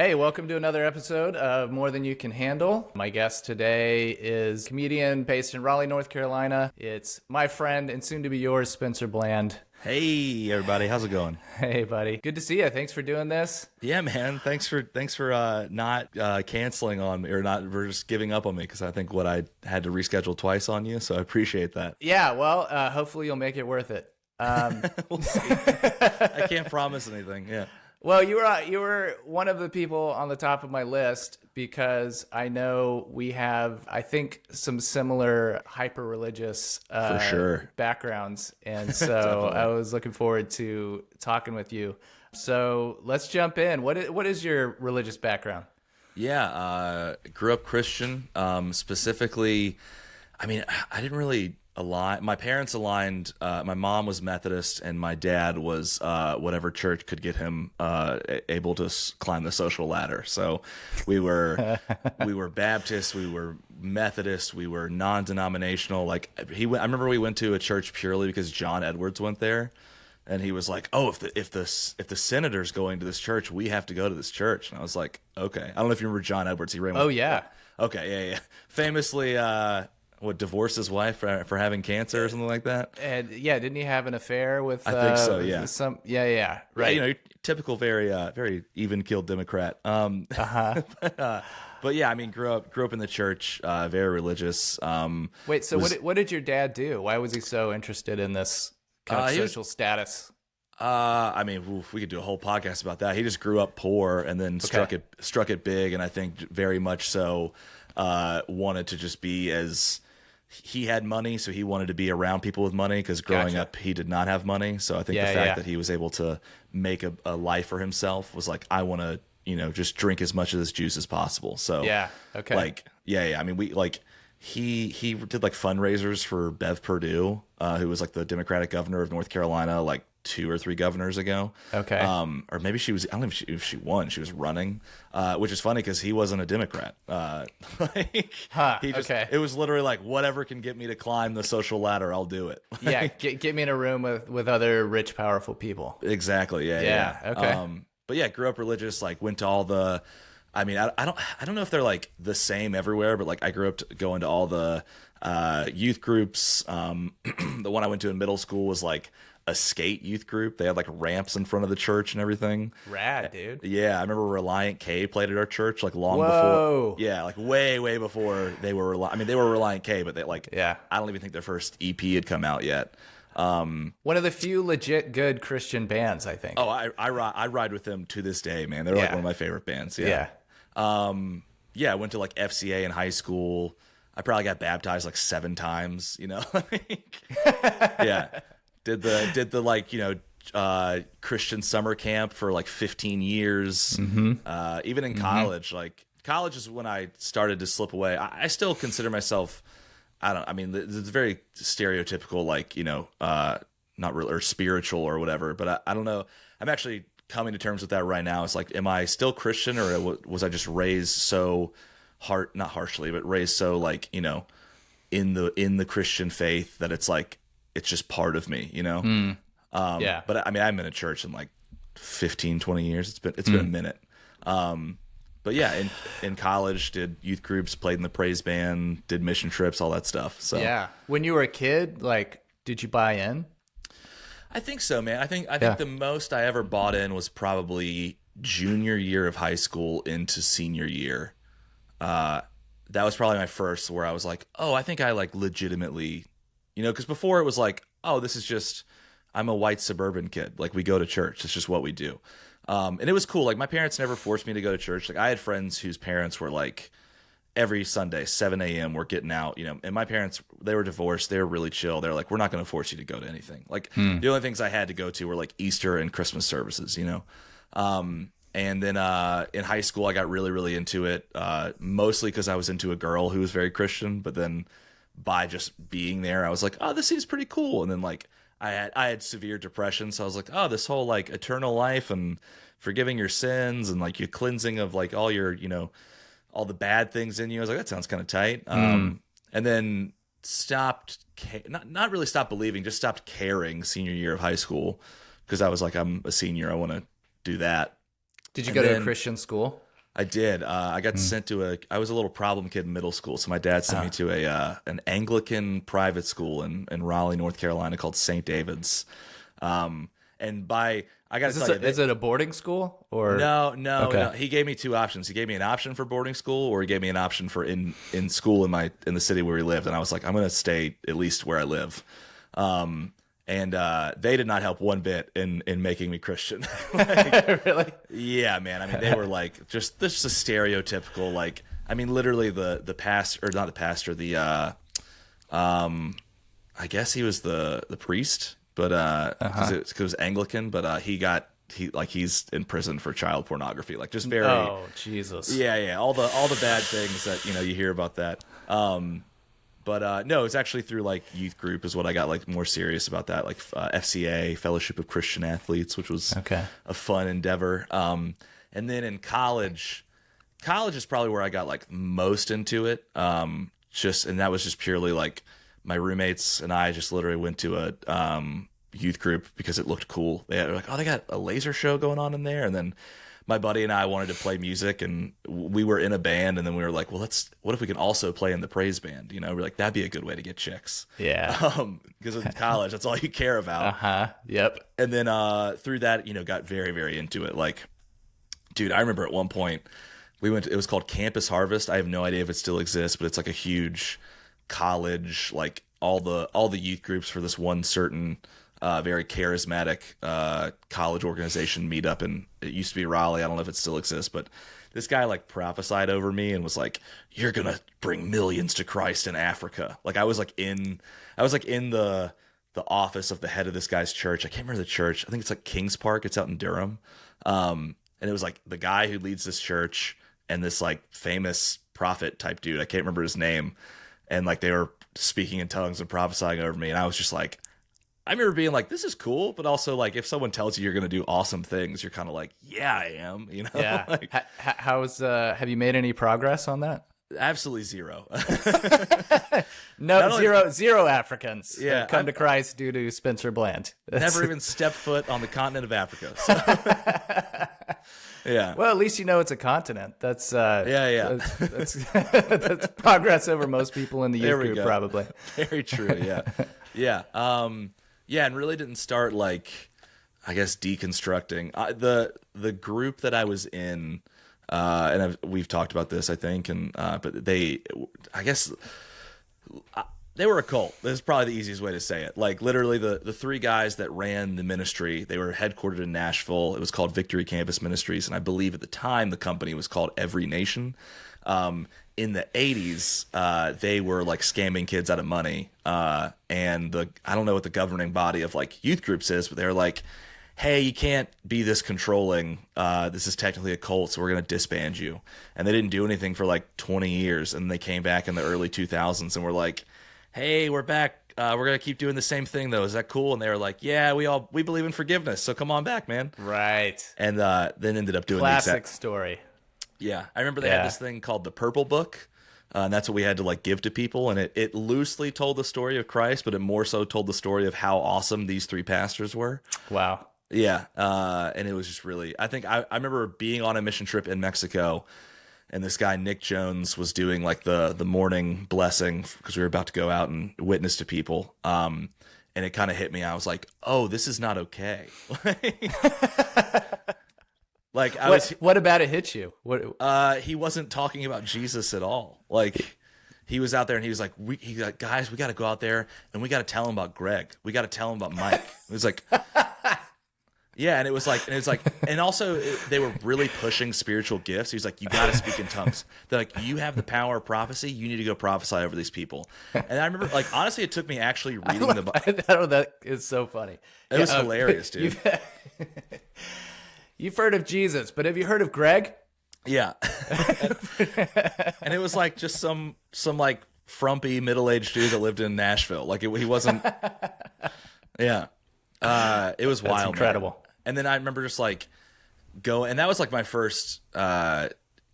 Hey, welcome to another episode of More Than You Can Handle. My guest today is a comedian based in Raleigh, North Carolina. It's my friend and soon to be yours, Spencer Bland. Hey everybody, how's it going? Hey, buddy. Good to see you. Thanks for doing this. Yeah, man. Thanks for not canceling on me or not for just giving up on me because I think what I had to reschedule twice on you, so I appreciate that. Yeah, well, hopefully you'll make it worth it. We'll see. I can't promise anything. Yeah. Well, you were one of the people on the top of my list because I know we have, I think, some similar hyper-religious For sure. backgrounds. And so I was looking forward to talking with you. So let's jump in. What is your religious background? Yeah, grew up Christian. Specifically, I mean, I didn't really align. My parents aligned. My mom was Methodist, and my dad was whatever church could get him able to climb the social ladder. So we were Baptist, we were Methodist, we were non-denominational. Like I remember we went to a church purely because John Edwards went there. And he was like, "Oh, if the senator's going to this church, we have to go to this church." And I was like, "Okay." I don't know if you remember John Edwards. He ran. Oh yeah. Okay, yeah. Famously, divorced his wife for having cancer or something like that. And yeah, didn't he have an affair with? I think so. Yeah. Yeah. Right. Yeah, typical, very even-keeled Democrat. But yeah, I mean, grew up in the church, very religious. Wait, so what did your dad do? Why was he so interested in this kind of social status? I mean, we could do a whole podcast about that. He just grew up poor and then struck it big, and I think very much so wanted to just be as he had money, so he wanted to be around people with money because growing up he did not have money. So I think the fact that he was able to make a life for himself was like, I want to just drink as much of this juice as possible. So I mean, he did like fundraisers for Bev Perdue, who was like the Democratic governor of North Carolina, like 2 or 3 governors ago. Okay. Or maybe she was, I don't know if she won. She was running, which is funny because he wasn't a Democrat. It was literally like, whatever can get me to climb the social ladder, I'll do it. Yeah. Get me in a room with other rich, powerful people. Exactly. Yeah. Okay. But yeah, grew up religious, like went to all the, I mean, I don't know if they're like the same everywhere, but like I grew up going to all the youth groups. The one I went to in middle school was like a skate youth group. They had like ramps in front of the church and everything. Rad, dude. Yeah, I remember Reliant K played at our church like long before. Yeah, like way before they were. They were Reliant K, but they I don't even think their first EP had come out yet. One of the few legit good Christian bands, I think. Oh, I ride with them to this day, man. They're like one of my favorite bands. Yeah. I went to like FCA in high school. I probably got baptized like 7 times, Yeah. Did the Christian summer camp for like 15 years. Mm-hmm. Even in college, college is when I started to slip away. I still consider myself, it's very stereotypical, not real or spiritual or whatever, but I don't know. I'm actually coming to terms with that right now. It's like, am I still Christian, or was I just raised so not harshly, but raised so in the Christian faith that it's like it's just part of me, But I'm in a church in like 15, 20 years. It's been a minute. But yeah, in college, did youth groups, played in the praise band, did mission trips, all that stuff. So yeah, when you were a kid, did you buy in? I think so, man. I think the most I ever bought in was probably junior year of high school into senior year. That was probably my first where I was like, oh, I think I legitimately, because before it was like, oh, this is just, I'm a white suburban kid. Like we go to church. It's just what we do. And it was cool. Like my parents never forced me to go to church. Like I had friends whose parents were like, every Sunday, 7 a.m. we're getting out, and my parents, they were divorced. They were really chill. They're like, we're not going to force you to go to anything. Like the only things I had to go to were like Easter and Christmas services, And then in high school, I got really, really into it, mostly because I was into a girl who was very Christian. But then by just being there, I was like, oh, this seems pretty cool. And then I had severe depression. So I was like, oh, this whole eternal life and forgiving your sins and your cleansing of all your, all the bad things in you. I was like, that sounds kind of tight. And then stopped, not really stopped believing, just stopped caring senior year of high school because I was like, I'm a senior. I want to do that. Did you go to a Christian school? I did. I got sent to I was a little problem kid in middle school, so my dad sent me to an Anglican private school in Raleigh, North Carolina called St. David's. And I got to tell you, is it a boarding school or no. He gave me two options. He gave me an option for boarding school, or he gave me an option for in school in the city where we lived. And I was like, I'm going to stay at least where I live. And they did not help one bit in making me Christian. Really? Yeah, man. I mean, they were like just a stereotypical, like, I mean, literally the pastor, or not the pastor, I guess he was the priest, but because it was Anglican, but he's in prison for child pornography, like just very. Oh, Jesus. Yeah, all the bad things that you hear about that. But no, it's actually through like youth group is what I got like more serious about that, like FCA, Fellowship of Christian Athletes, which was a fun endeavor. And then in college is probably where I got like most into it. And that was just purely like my roommates and I just literally went to a youth group because it looked cool. They were like, oh, they got a laser show going on in there, and then my buddy and I wanted to play music, and we were in a band, and then we were like, well, what if we can also play in the praise band? We're like, that'd be a good way to get chicks. Yeah. Because in college, that's all you care about. Yep. And then through that, got very, very into it. Like, dude, I remember at one point it was called Campus Harvest. I have no idea if it still exists, but it's like a huge college, like all the youth groups for this one certain very charismatic college organization meet up, and it used to be Raleigh. I don't know if it still exists, but this guy like prophesied over me and was like, "You're gonna bring millions to Christ in Africa." Like I was in the office of the head of this guy's church. I can't remember the church. I think it's like Kings Park. It's out in Durham, and it was like the guy who leads this church and this like famous prophet type dude. I can't remember his name, and like they were speaking in tongues and prophesying over me, and I was just like. I remember being like, this is cool, but also like if someone tells you you're going to do awesome things, you're kind of like, yeah, I am, Yeah. Like, have you made any progress on that? Absolutely zero. No, zero Africans Yeah, come to Christ due to Spencer Bland. Never even stepped foot on the continent of Africa. So. Yeah. Well, at least it's a continent. That's yeah. That's progress over most people in the youth group, probably. Very true. Yeah. Yeah. Yeah, and really didn't start like, I guess, deconstructing the group that I was in, and we've talked about this, I think, and but they were a cult. This is probably the easiest way to say it. Like literally, the three guys that ran the ministry, they were headquartered in Nashville. It was called Victory Campus Ministries, and I believe at the time the company was called Every Nation. In the 80s, they were like scamming kids out of money. And I don't know what the governing body of like youth groups is, but they're like, hey, you can't be this controlling. This is technically a cult, so we're going to disband you. And they didn't do anything for like 20 years. And they came back in the early 2000s and were like, hey, we're back. We're going to keep doing the same thing, though. Is that cool? And they were like, yeah, we believe in forgiveness. So come on back, man. Right. And then ended up doing classic the exact story. Yeah, I remember they had this thing called the Purple Book, and that's what we had to like give to people. And it loosely told the story of Christ, but it more so told the story of how awesome these three pastors were. Wow. Yeah, and it was just really. I think I remember being on a mission trip in Mexico, and this guy Nick Jones was doing like the morning blessing because we were about to go out and witness to people. And it kind of hit me. I was like, oh, this is not okay. Like what about it hit you? What? He wasn't talking about Jesus at all. Like he was out there and he was like, guys, we got to go out there and we got to tell him about Greg. We got to tell him about Mike. It was like, yeah, and it was like, and also they were really pushing spiritual gifts. He was like, you got to speak in tongues. They're like, you have the power of prophecy. You need to go prophesy over these people. And I remember, like, honestly, it took me actually reading the Bible. I don't know, that is so funny. It was hilarious, dude. You've heard of Jesus, but have you heard of Greg? Yeah. And it was like just some like frumpy middle-aged dude that lived in Nashville. Like he wasn't. Yeah. It was wild. That's incredible. Man. And then I remember just like and that was like my first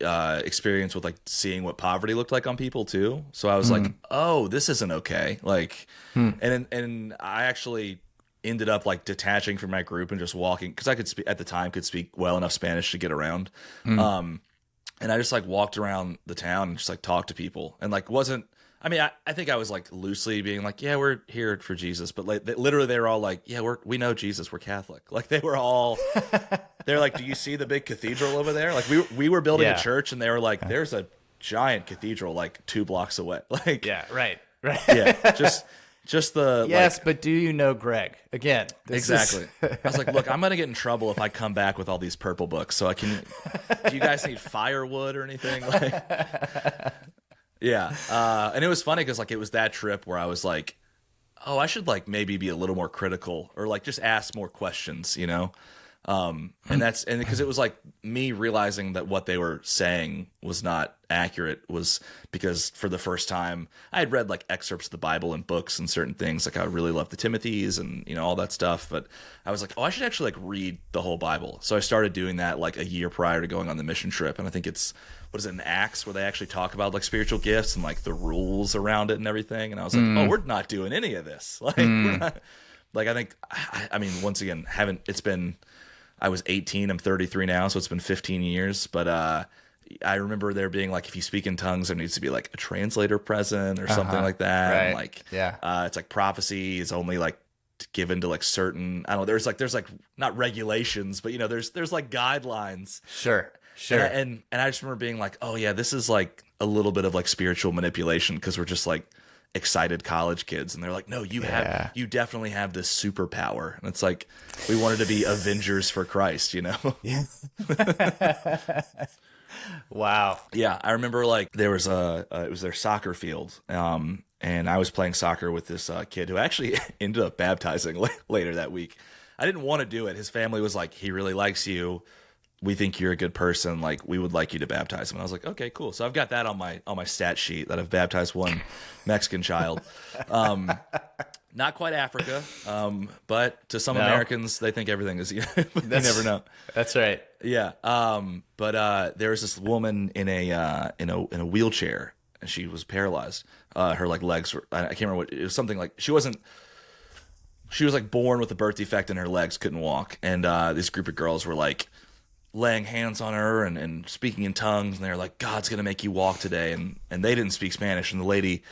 experience with like seeing what poverty looked like on people too. So I was like, oh, this isn't okay. Like, and I actually ended up like detaching from my group and just walking because I could speak at the time, could speak well enough Spanish to get around. And I just like walked around the town and just like talked to people and like wasn't, I mean, I think I was like loosely being like, yeah, we're here for Jesus. But like literally they were all like, yeah, we know Jesus. We're Catholic. Like they were all, they're like, do you see the big cathedral over there? Like we were building a church and they were like, there's a giant cathedral like 2 blocks away. Like, Yeah, right. yeah, just the Yes, like, but do you know Greg? Again, exactly. I was like, look, I'm gonna get in trouble if I come back with all these purple books. So I can. Do you guys need firewood or anything? Like, yeah. And it was funny because like it was that trip where I was like, oh, I should like maybe be a little more critical or like just ask more questions, you know. And because it was like me realizing that what they were saying was not accurate was because for the first time I had read like excerpts of the Bible and books and certain things. Like I really loved the Timothys and, you know, all that stuff. But I was like, oh, I should actually like read the whole Bible. So I started doing that like a year prior to going on the mission trip. And I think it's, what is it, in Acts where they actually talk about like spiritual gifts and like the rules around it and everything. And I was like, oh, we're not doing any of this. Like, we're not, like, I think, I mean, once again, I was 18, I'm 33 now, so it's been 15 years. But I remember there being like, if you speak in tongues, there needs to be like a translator present or something like that. Right. And like, it's like prophecy is only like given to like certain, I don't know, there's like not regulations, but you know, there's like guidelines. Sure. And I just remember being like, oh yeah, this is like a little bit of like spiritual manipulation because we're just like excited college kids, and they're like, no, you definitely have this superpower. And it's like, we wanted to be Avengers for Christ, you know? Yeah. Wow. Yeah, I remember like there was it was their soccer field, and I was playing soccer with this kid who actually ended up baptizing later that week. I didn't want to do it. His family was like, he really likes you. We think you're a good person. Like, we would like you to baptize him. And I was like, okay, cool. So I've got that on my stat sheet that I've baptized one Mexican child. Not quite Africa, but to some Americans, they think everything is. You never know. That's right. Yeah. But there was this woman in a wheelchair, and she was paralyzed. Her like legs were, I can't remember what it was. Something like she was like born with a birth defect, and her legs couldn't walk. And this group of girls were like laying hands on her and speaking in tongues, and they're like, God's gonna make you walk today. And they didn't speak Spanish, and the lady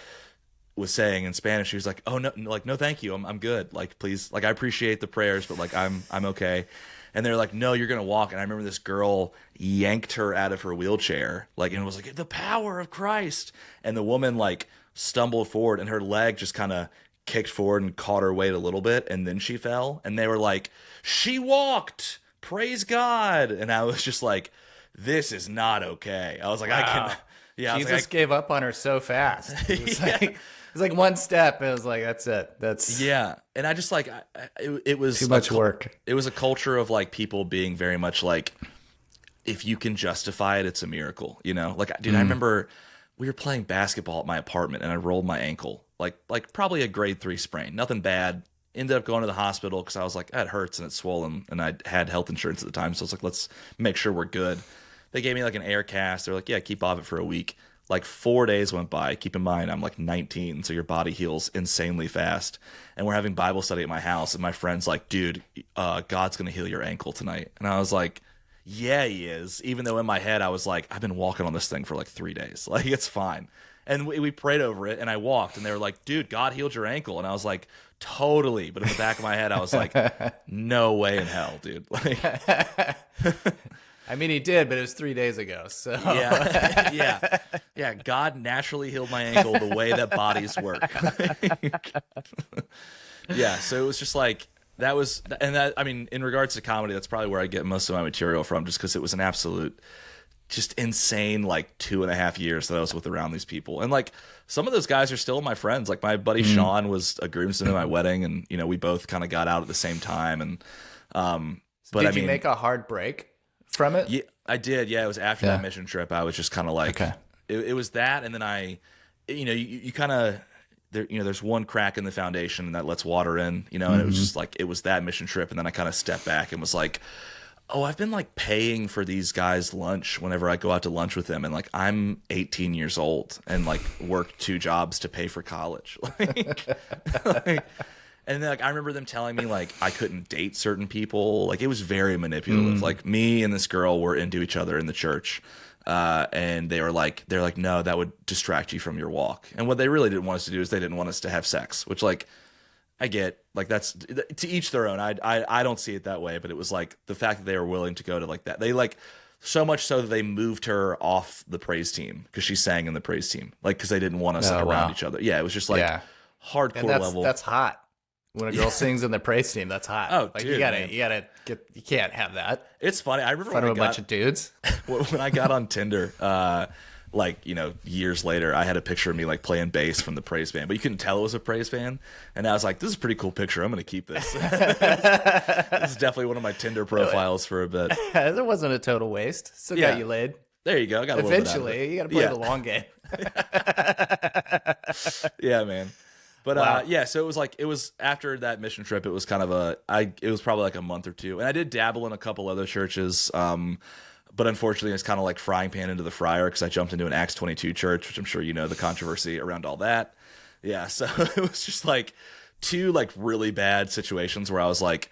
was saying in Spanish, she was like, oh no, like, no thank you, I'm good, like, please, like, I appreciate the prayers, but like I'm okay. And they're like, no, you're gonna walk. And I remember this girl yanked her out of her wheelchair, like, and was like, the power of Christ. And the woman like stumbled forward, and her leg just kind of kicked forward and caught her weight a little bit, and then she fell. And they were like, she walked, praise God. And I was just like, this is not okay. I was like, wow. I can. Yeah, Jesus gave up on her so fast. It was like one step. It was like, that's it. That's And I just like, it was too much work. It was a culture of like people being very much like, if you can justify it, it's a miracle, you know? Like, dude, I remember we were playing basketball at my apartment, and I rolled my ankle, like probably a grade 3 sprain, nothing bad. Ended up going to the hospital because I was like, it hurts and it's swollen, and I had health insurance at the time, so I was like, let's make sure we're good. They gave me like an air cast. They're like, yeah, keep off it for a week. Like 4 days went by. Keep in mind, I'm like 19, so your body heals insanely fast. And we're having Bible study at my house, and my friend's like, dude, God's going to heal your ankle tonight. And I was like, yeah, he is. Even though in my head, I was like, I've been walking on this thing for like 3 days. Like, it's fine. And we prayed over it, and I walked, and they were like, dude, God healed your ankle. And I was like, totally. But in the back of my head, I was like, no way in hell, dude. Like, I mean, he did, but it was 3 days ago. So yeah. God naturally healed my ankle the way that bodies work. Yeah. So it was just like, that was, and that, I mean, in regards to comedy, that's probably where I get most of my material from, just because it was an absolute, just insane, like 2.5 years that I was with around these people. And like, some of those guys are still my friends. Like my buddy Sean was a groomsman at my wedding, and you know, we both kind of got out at the same time. And but did you make a hard break from it? Yeah, I did. Yeah, it was after that mission trip. I was just kind of like, it was that, and then you kind of, there, you know, there's one crack in the foundation that lets water in, you know, and it was just like, it was that mission trip, and then I kind of stepped back and was like, oh, I've been like paying for these guys lunch whenever I go out to lunch with them, and like I'm 18 years old and like work 2 jobs to pay for college. And then like I remember them telling me like I couldn't date certain people. Like it was very manipulative. Like me and this girl were into each other in the church, And they're like, no, that would distract you from your walk. And what they really didn't want us to do is they didn't want us to have sex, which like I get, like that's to each their own. I don't see it that way, but it was like the fact that they were willing to go to like that. They like so much so that they moved her off the praise team because she sang in the praise team, like because they didn't want us like around each other. Yeah, it was just like hardcore level. That's hot. When a girl sings in the praise team, that's hot. Oh, like dude, you can't have that. It's funny. I remember in front of a bunch of dudes. When I got on Tinder, like, you know, years later, I had a picture of me like playing bass from the praise band, but you couldn't tell it was a praise band. And I was like, this is a pretty cool picture. I'm going to keep this. This is definitely one of my Tinder profiles for a bit. It wasn't a total waste. Still got you laid. There you go. I got a Eventually, you got to play the long game. Yeah, man. But so it was after that mission trip, it was kind of it was probably like a month or two. And I did dabble in a couple other churches. But unfortunately, it's kind of like frying pan into the fryer because I jumped into an Acts 22 church, which I'm sure you know the controversy around all that. Yeah, so it was just like two like really bad situations where I was like,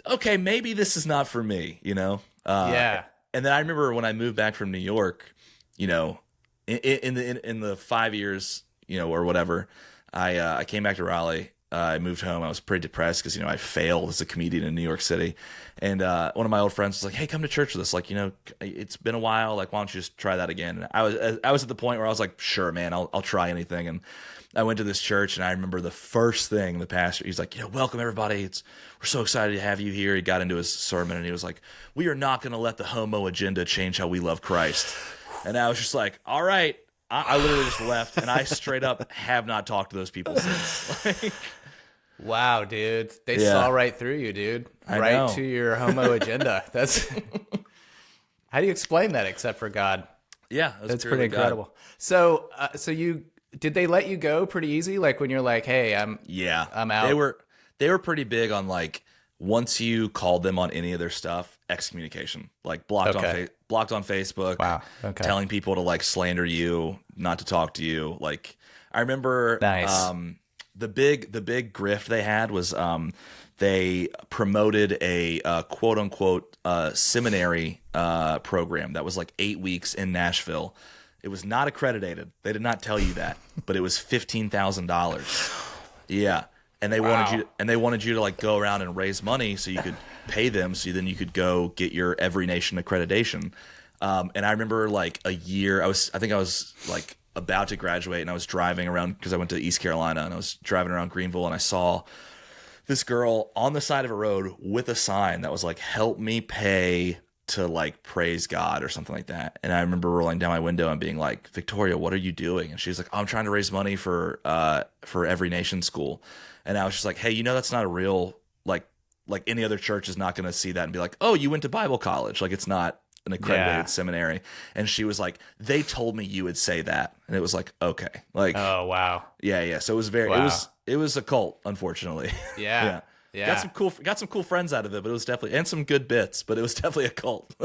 okay, maybe this is not for me, you know? Yeah. And then I remember when I moved back from New York, you know, in the 5 years, you know, or whatever, I came back to Raleigh. I moved home. I was pretty depressed because, you know, I failed as a comedian in New York City. And one of my old friends was like, hey, come to church with us. Like, you know, it's been a while. Like, why don't you just try that again? And I was at the point where I was like, sure, man, I'll try anything. And I went to this church, and I remember the first thing the pastor, he's like, you know, welcome everybody. We're so excited to have you here. He got into his sermon, and he was like, we are not going to let the homo agenda change how we love Christ. And I was just like, all right. I literally just left, and I straight up have not talked to those people since. Wow, dude. They saw right through you, dude. I know. To your homo agenda. That's how do you explain that except for God? Yeah, that's pretty incredible. God. So did they let you go pretty easy? Like when you're like, hey, I'm out. They were pretty big on like once you called them on any of their stuff, excommunication, like blocked on Facebook. Wow. Okay. Telling people to like slander you, not to talk to you. Like I remember, the big grift they had was they promoted a quote unquote seminary program that was like 8 weeks in Nashville. It was not accredited. They did not tell you that, but it was $15,000. Yeah. And they wanted you to like go around and raise money so you could pay them, so then you could go get your Every Nation accreditation. And I remember like a year, I think I was like about to graduate, and I was driving around because I went to East Carolina, and I was driving around Greenville, and I saw this girl on the side of a road with a sign that was like, help me pay to like praise God or something like that. And I remember rolling down my window and being like, Victoria, what are you doing? And she's like, I'm trying to raise money for Every Nation School. And I was just like, hey, you know, that's not a real, like any other church is not going to see that and be like, oh, you went to Bible college. Like it's not an accredited seminary. And she was like, they told me you would say that. And it was like, okay. Like, oh, wow. Yeah. So it was it was a cult, unfortunately. Yeah. Got some cool friends out of it, but it was definitely, and some good bits, but it was definitely a cult.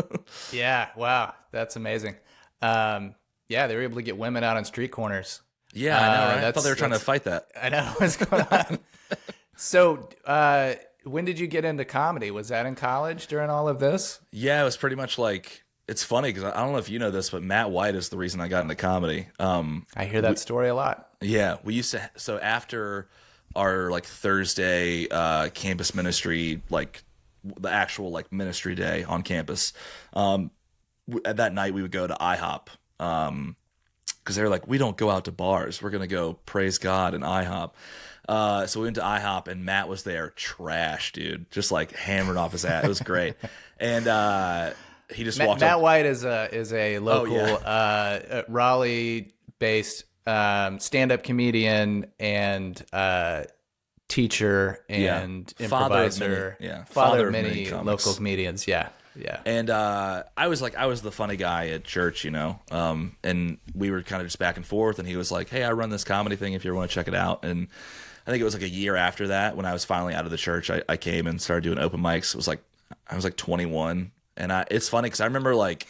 Yeah. Wow. That's amazing. They were able to get women out on street corners. Yeah, I know, right? I thought they were trying to fight that. I know what's going on. So, when did you get into comedy? Was that in college during all of this? Yeah, it was pretty much like, it's funny because I don't know if you know this, but Matt White is the reason I got into comedy. I hear that story a lot. Yeah, we used to, so after our like Thursday campus ministry, like the actual like ministry day on campus, at that night we would go to IHOP. Because they were like, we don't go out to bars. We're going to go praise God in IHOP. So we went to IHOP, and Matt was there, trash, dude. Just like hammering off his ass. It was great. And he just walked up. Matt White is a local Raleigh-based stand-up comedian and teacher and improviser. Father of many local comedians. Yeah. And I was the funny guy at church, you know, and we were kind of just back and forth, and he was like, hey, I run this comedy thing if you ever want to check it out. And I think it was like a year after that, when I was finally out of the church, I came and started doing open mics. It was like, I was like 21, and it's funny because I remember like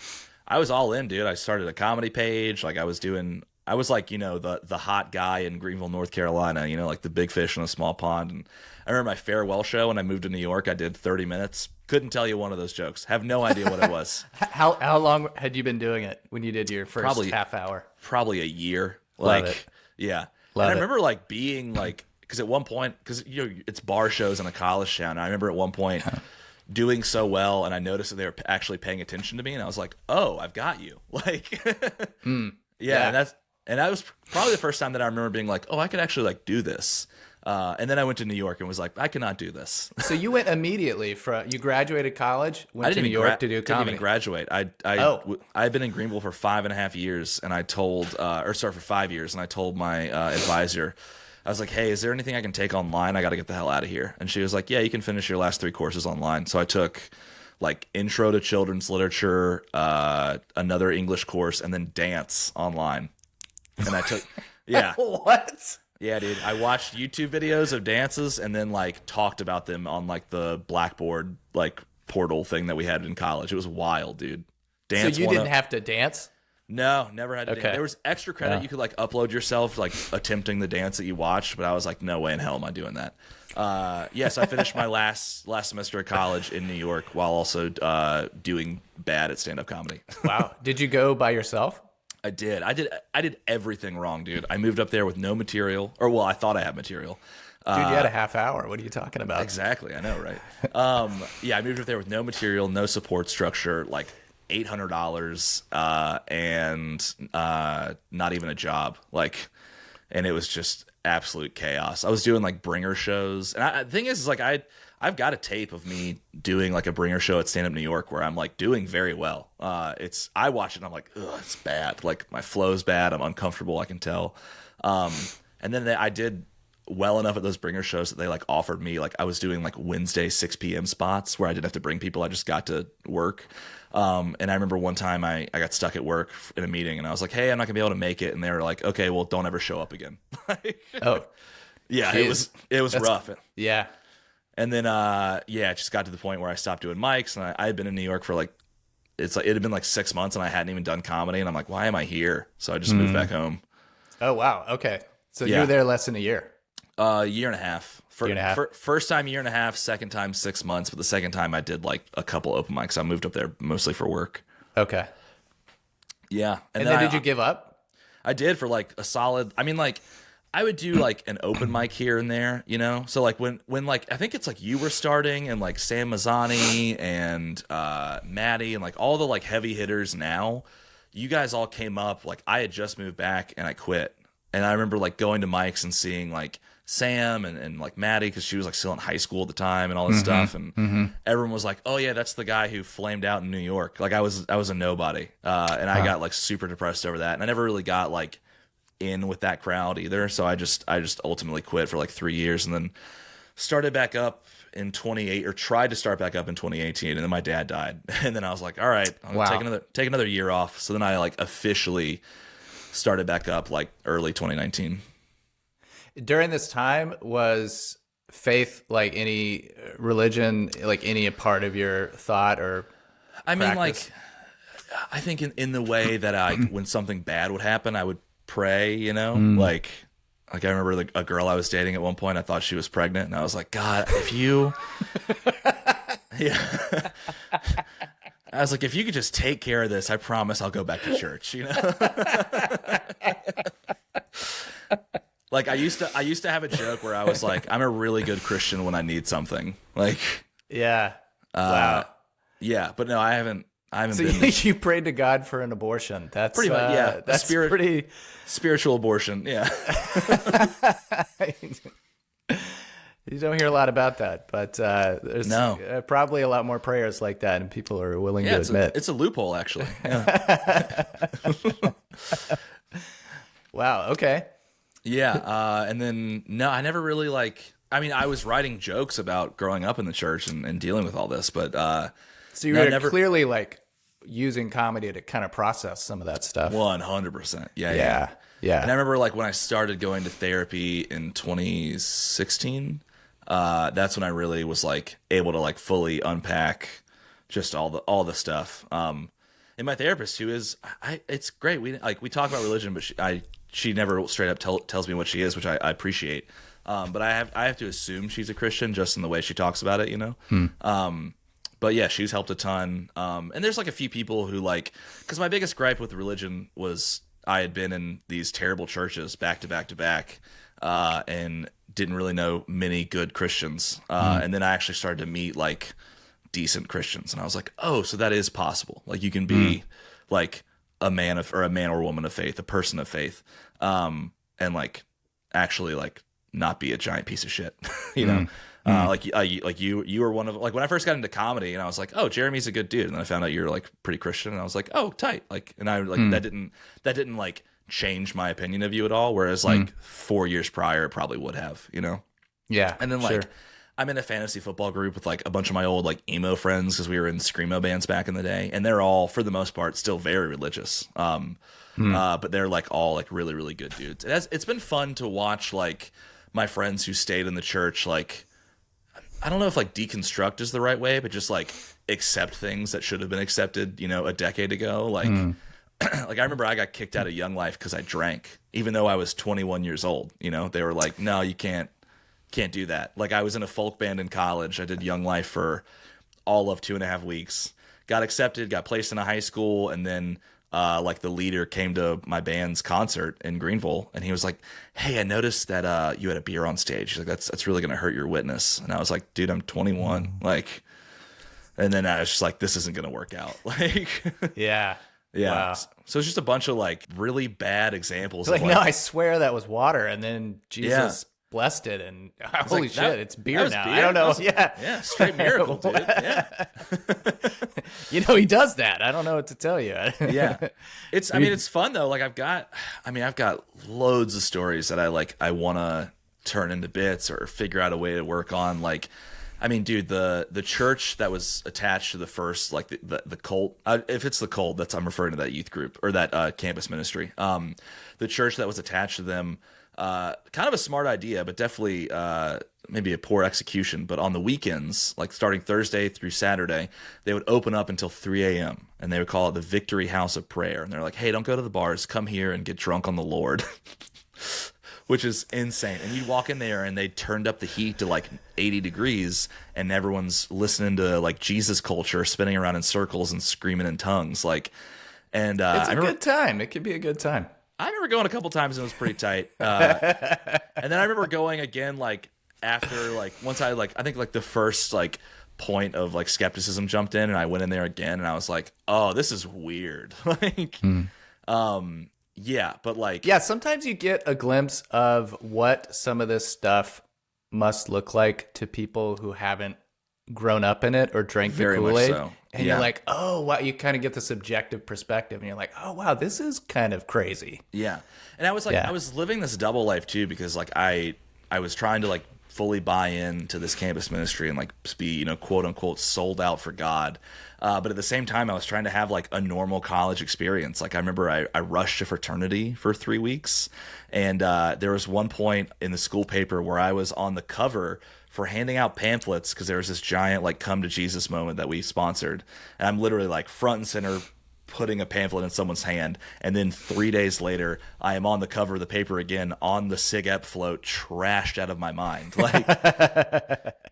I was all in, dude. I started a comedy page, like I was doing I was like, the hot guy in Greenville, North Carolina, like the big fish in a small pond. And I remember my farewell show when I moved to New York, I did 30 minutes. Couldn't tell you one of those jokes. Have no idea what it was. How long had you been doing it when you did your first half hour? Probably a year. Love it. Yeah. Love and I it. remember like being like, because at one point, because it's bar shows in a college town. And I remember at one point doing so well, and I noticed that they were actually paying attention to me, and I was like, "Oh, I've got you!" Like, yeah. And that was probably the first time that I remember being like, "Oh, I could actually like do this." And then I went to New York and was like, "I cannot do this." So you went immediately you graduated college, went to New York to do comedy. I didn't even graduate. I've been in Greenville for 5.5 years, and I told, for 5 years, and I told my advisor, I was like, "Hey, is there anything I can take online? I got to get the hell out of here." And she was like, "Yeah, you can finish your last 3 courses online." So I took like intro to children's literature, another English course, and then dance online. And I took, yeah. What? Yeah, dude. I watched YouTube videos of dances and then like talked about them on like the Blackboard like portal thing that we had in college. It was wild, dude. Dance. So you didn't have to dance? No, never had to Okay. dance. There was extra credit. You could like upload yourself like attempting the dance that you watched, but I was like, no way in hell am I doing that. Yes, I finished my last semester of college in New York while also doing bad at stand-up comedy. Wow. Did you go by yourself? I did everything wrong, dude. I moved up there with no material, or well, I thought I had material. Dude, you had a half hour. What are you talking about? Exactly, I know, right? Yeah, I moved up there with no material, no support structure, like $800, and not even a job. Like, and it was just absolute chaos. I was doing like bringer shows, and the thing is like I've got a tape of me doing like a bringer show at Stand Up New York where I'm like doing very well. I watch it and I'm like, ugh, it's bad. Like my flow's bad. I'm uncomfortable. I can tell. And then I did well enough at those bringer shows that they like offered me, like I was doing like Wednesday 6 p.m. spots where I didn't have to bring people. I just got to work. And I remember one time I got stuck at work in a meeting and I was like, hey, I'm not gonna be able to make it. And they were like, okay, well, don't ever show up again. Oh, yeah, geez. it was rough. Yeah. And then, it just got to the point where I stopped doing mics, and I had been in New York for like, it had been like 6 months, and I hadn't even done comedy, and I'm like, why am I here? So I just moved back home. Oh, wow. Okay. So you Yeah. were there less than a year. Year and a half. Year and a half. First time, year and a half. Second time, 6 months. But the second time, I did like a couple open mics. I moved up there mostly for work. Okay. Yeah. And then did you give up? I did for like a solid, I mean, like, I would do like an open mic here and there, So like when like I think it's like you were starting and like Sam Mazzani and Maddie and like all the like heavy hitters now, you guys all came up. Like I had just moved back and I quit. And I remember like going to mics and seeing like Sam and like Maddie, because she was like still in high school at the time and all this stuff. And everyone was like, oh yeah, that's the guy who flamed out in New York. Like I was a nobody. And I got like super depressed over that. And I never really got like in with that crowd either, so I just ultimately quit for like 3 years and then started back up in 28 or tried to start back up in 2018, and then my dad died. And then I was like, all right, I'm gonna take another year off. So then I like officially started back up like early 2019. During this time, was faith like any religion, like any part of your thought or I mean, practice? like I think in the way that I when something bad would happen, I would pray, like I remember like a girl I was dating at one point, I thought she was pregnant, and I was like, God, if you yeah, I was like, if you could just take care of this, I promise I'll go back to church. Like I used to have a joke where I was like, I'm a really good Christian when I need something, like Yeah. Wow. Yeah, but no, I haven't So been you prayed to God for an abortion. That's pretty much, yeah. That's pretty spiritual abortion, yeah. You don't hear a lot about that, but there's probably a lot more prayers like that, and people are willing to admit. It's a loophole, actually. Yeah. Wow. Okay. Yeah, and then no, I never really like. I mean, I was writing jokes about growing up in the church and dealing with all this, but so you were clearly like using comedy to kind of process some of that stuff. 100%. Yeah. And I remember like when I started going to therapy in 2016, that's when I really was like able to like fully unpack just all the stuff. and my therapist, who is, it's great. We talk about religion, but she never straight up tells me what she is, which I appreciate. But I have to assume she's a Christian just in the way she talks about it, you know? But yeah, she's helped a ton. And there's like a few people who like, because my biggest gripe with religion was I had been in these terrible churches back to back to back, and didn't really know many good Christians. And then I actually started to meet like decent Christians, and I was like, oh, so that is possible. Like you can be like a man or woman of faith, a person of faith, and like actually like not be a giant piece of shit, you know? Like you were one of, like when I first got into comedy, and I was like, oh, Jeremy's a good dude, and then I found out you're like pretty Christian, and I was like, oh, tight. Like, and I like that didn't like change my opinion of you at all, whereas like 4 years prior it probably would have, you know? Yeah. And then like I'm in a fantasy football group with like a bunch of my old like emo friends, because we were in screamo bands back in the day, and they're all for the most part still very religious, but they're like all like really, really good dudes. It's been fun to watch like my friends who stayed in the church, like, I don't know if like deconstruct is the right way, but just like accept things that should have been accepted, you know, a decade ago. Like, like I remember I got kicked out of Young Life because I drank, even though I was 21 years old. You know, they were like, no, you can't do that. Like I was in a folk band in college. I did Young Life for all of 2.5 weeks, got accepted, got placed in a high school. And then like the leader came to my band's concert in Greenville, and he was like, hey, I noticed that you had a beer on stage. He's like, that's really going to hurt your witness. And I was like, dude, I'm 21. Like, and then I was just like, this isn't going to work out. Like, yeah. Wow. So it's just a bunch of like really bad examples. Like, of, no, I swear that was water, and then Jesus blessed it, and holy shit, it's beer now. Beer? I don't know. Yeah, straight miracle, dude. Yeah. You know, he does that. I don't know what to tell you. Yeah. I mean, it's fun though. Like I've got loads of stories that I want to turn into bits or figure out a way to work on. Like, I mean, dude, the church that was attached to the first, like the cult, if it's the cult, I'm referring to that youth group or that campus ministry. The church that was attached to them, kind of a smart idea, but definitely maybe a poor execution. But on the weekends, like starting Thursday through Saturday, they would open up until 3 a.m. and they would call it the Victory House of Prayer. And they're like, hey, don't go to the bars. Come here and get drunk on the Lord. Which is insane. And you walk in there and they turned up the heat to like 80 degrees, and everyone's listening to like Jesus culture, spinning around in circles and screaming in tongues. Like, and it's a good time. It could be a good time. I remember going a couple times and it was pretty tight. And then I remember going again, like after like once I think like the first like point of like skepticism jumped in, and I went in there again, and I was like, oh, this is weird. Like, yeah, but like, yeah, sometimes you get a glimpse of what some of this stuff must look like to people who haven't grown up in it or drank the Kool-Aid. So. And you're like, oh, wow, you kind of get the subjective perspective, and you're like, oh, wow, this is kind of crazy. Yeah. And I was like, I was living this double life too, because like I was trying to like fully buy into this campus ministry and like be, you know, quote unquote sold out for God. But at the same time, I was trying to have like a normal college experience. Like I remember I rushed to fraternity for 3 weeks. And there was one point in the school paper where I was on the cover for handing out pamphlets, because there was this giant like come to Jesus moment that we sponsored. And I'm literally like front and center putting a pamphlet in someone's hand, and then 3 days later I am on the cover of the paper again on the Sig Ep float, trashed out of my mind. Like,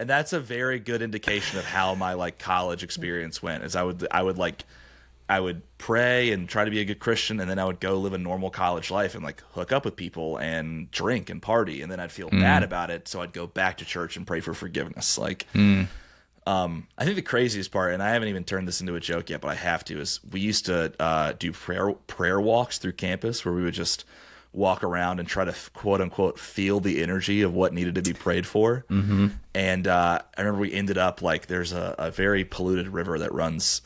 and that's a very good indication of how my like college experience went. Is I would pray and try to be a good Christian, and then I would go live a normal college life and like hook up with people and drink and party, and then I'd feel bad about it, so I'd go back to church and pray for forgiveness. Like, I think the craziest part, and I haven't even turned this into a joke yet, but I have to, is we used to do prayer walks through campus where we would just walk around and try to quote unquote feel the energy of what needed to be prayed for. And I remember we ended up like there's a very polluted river that runs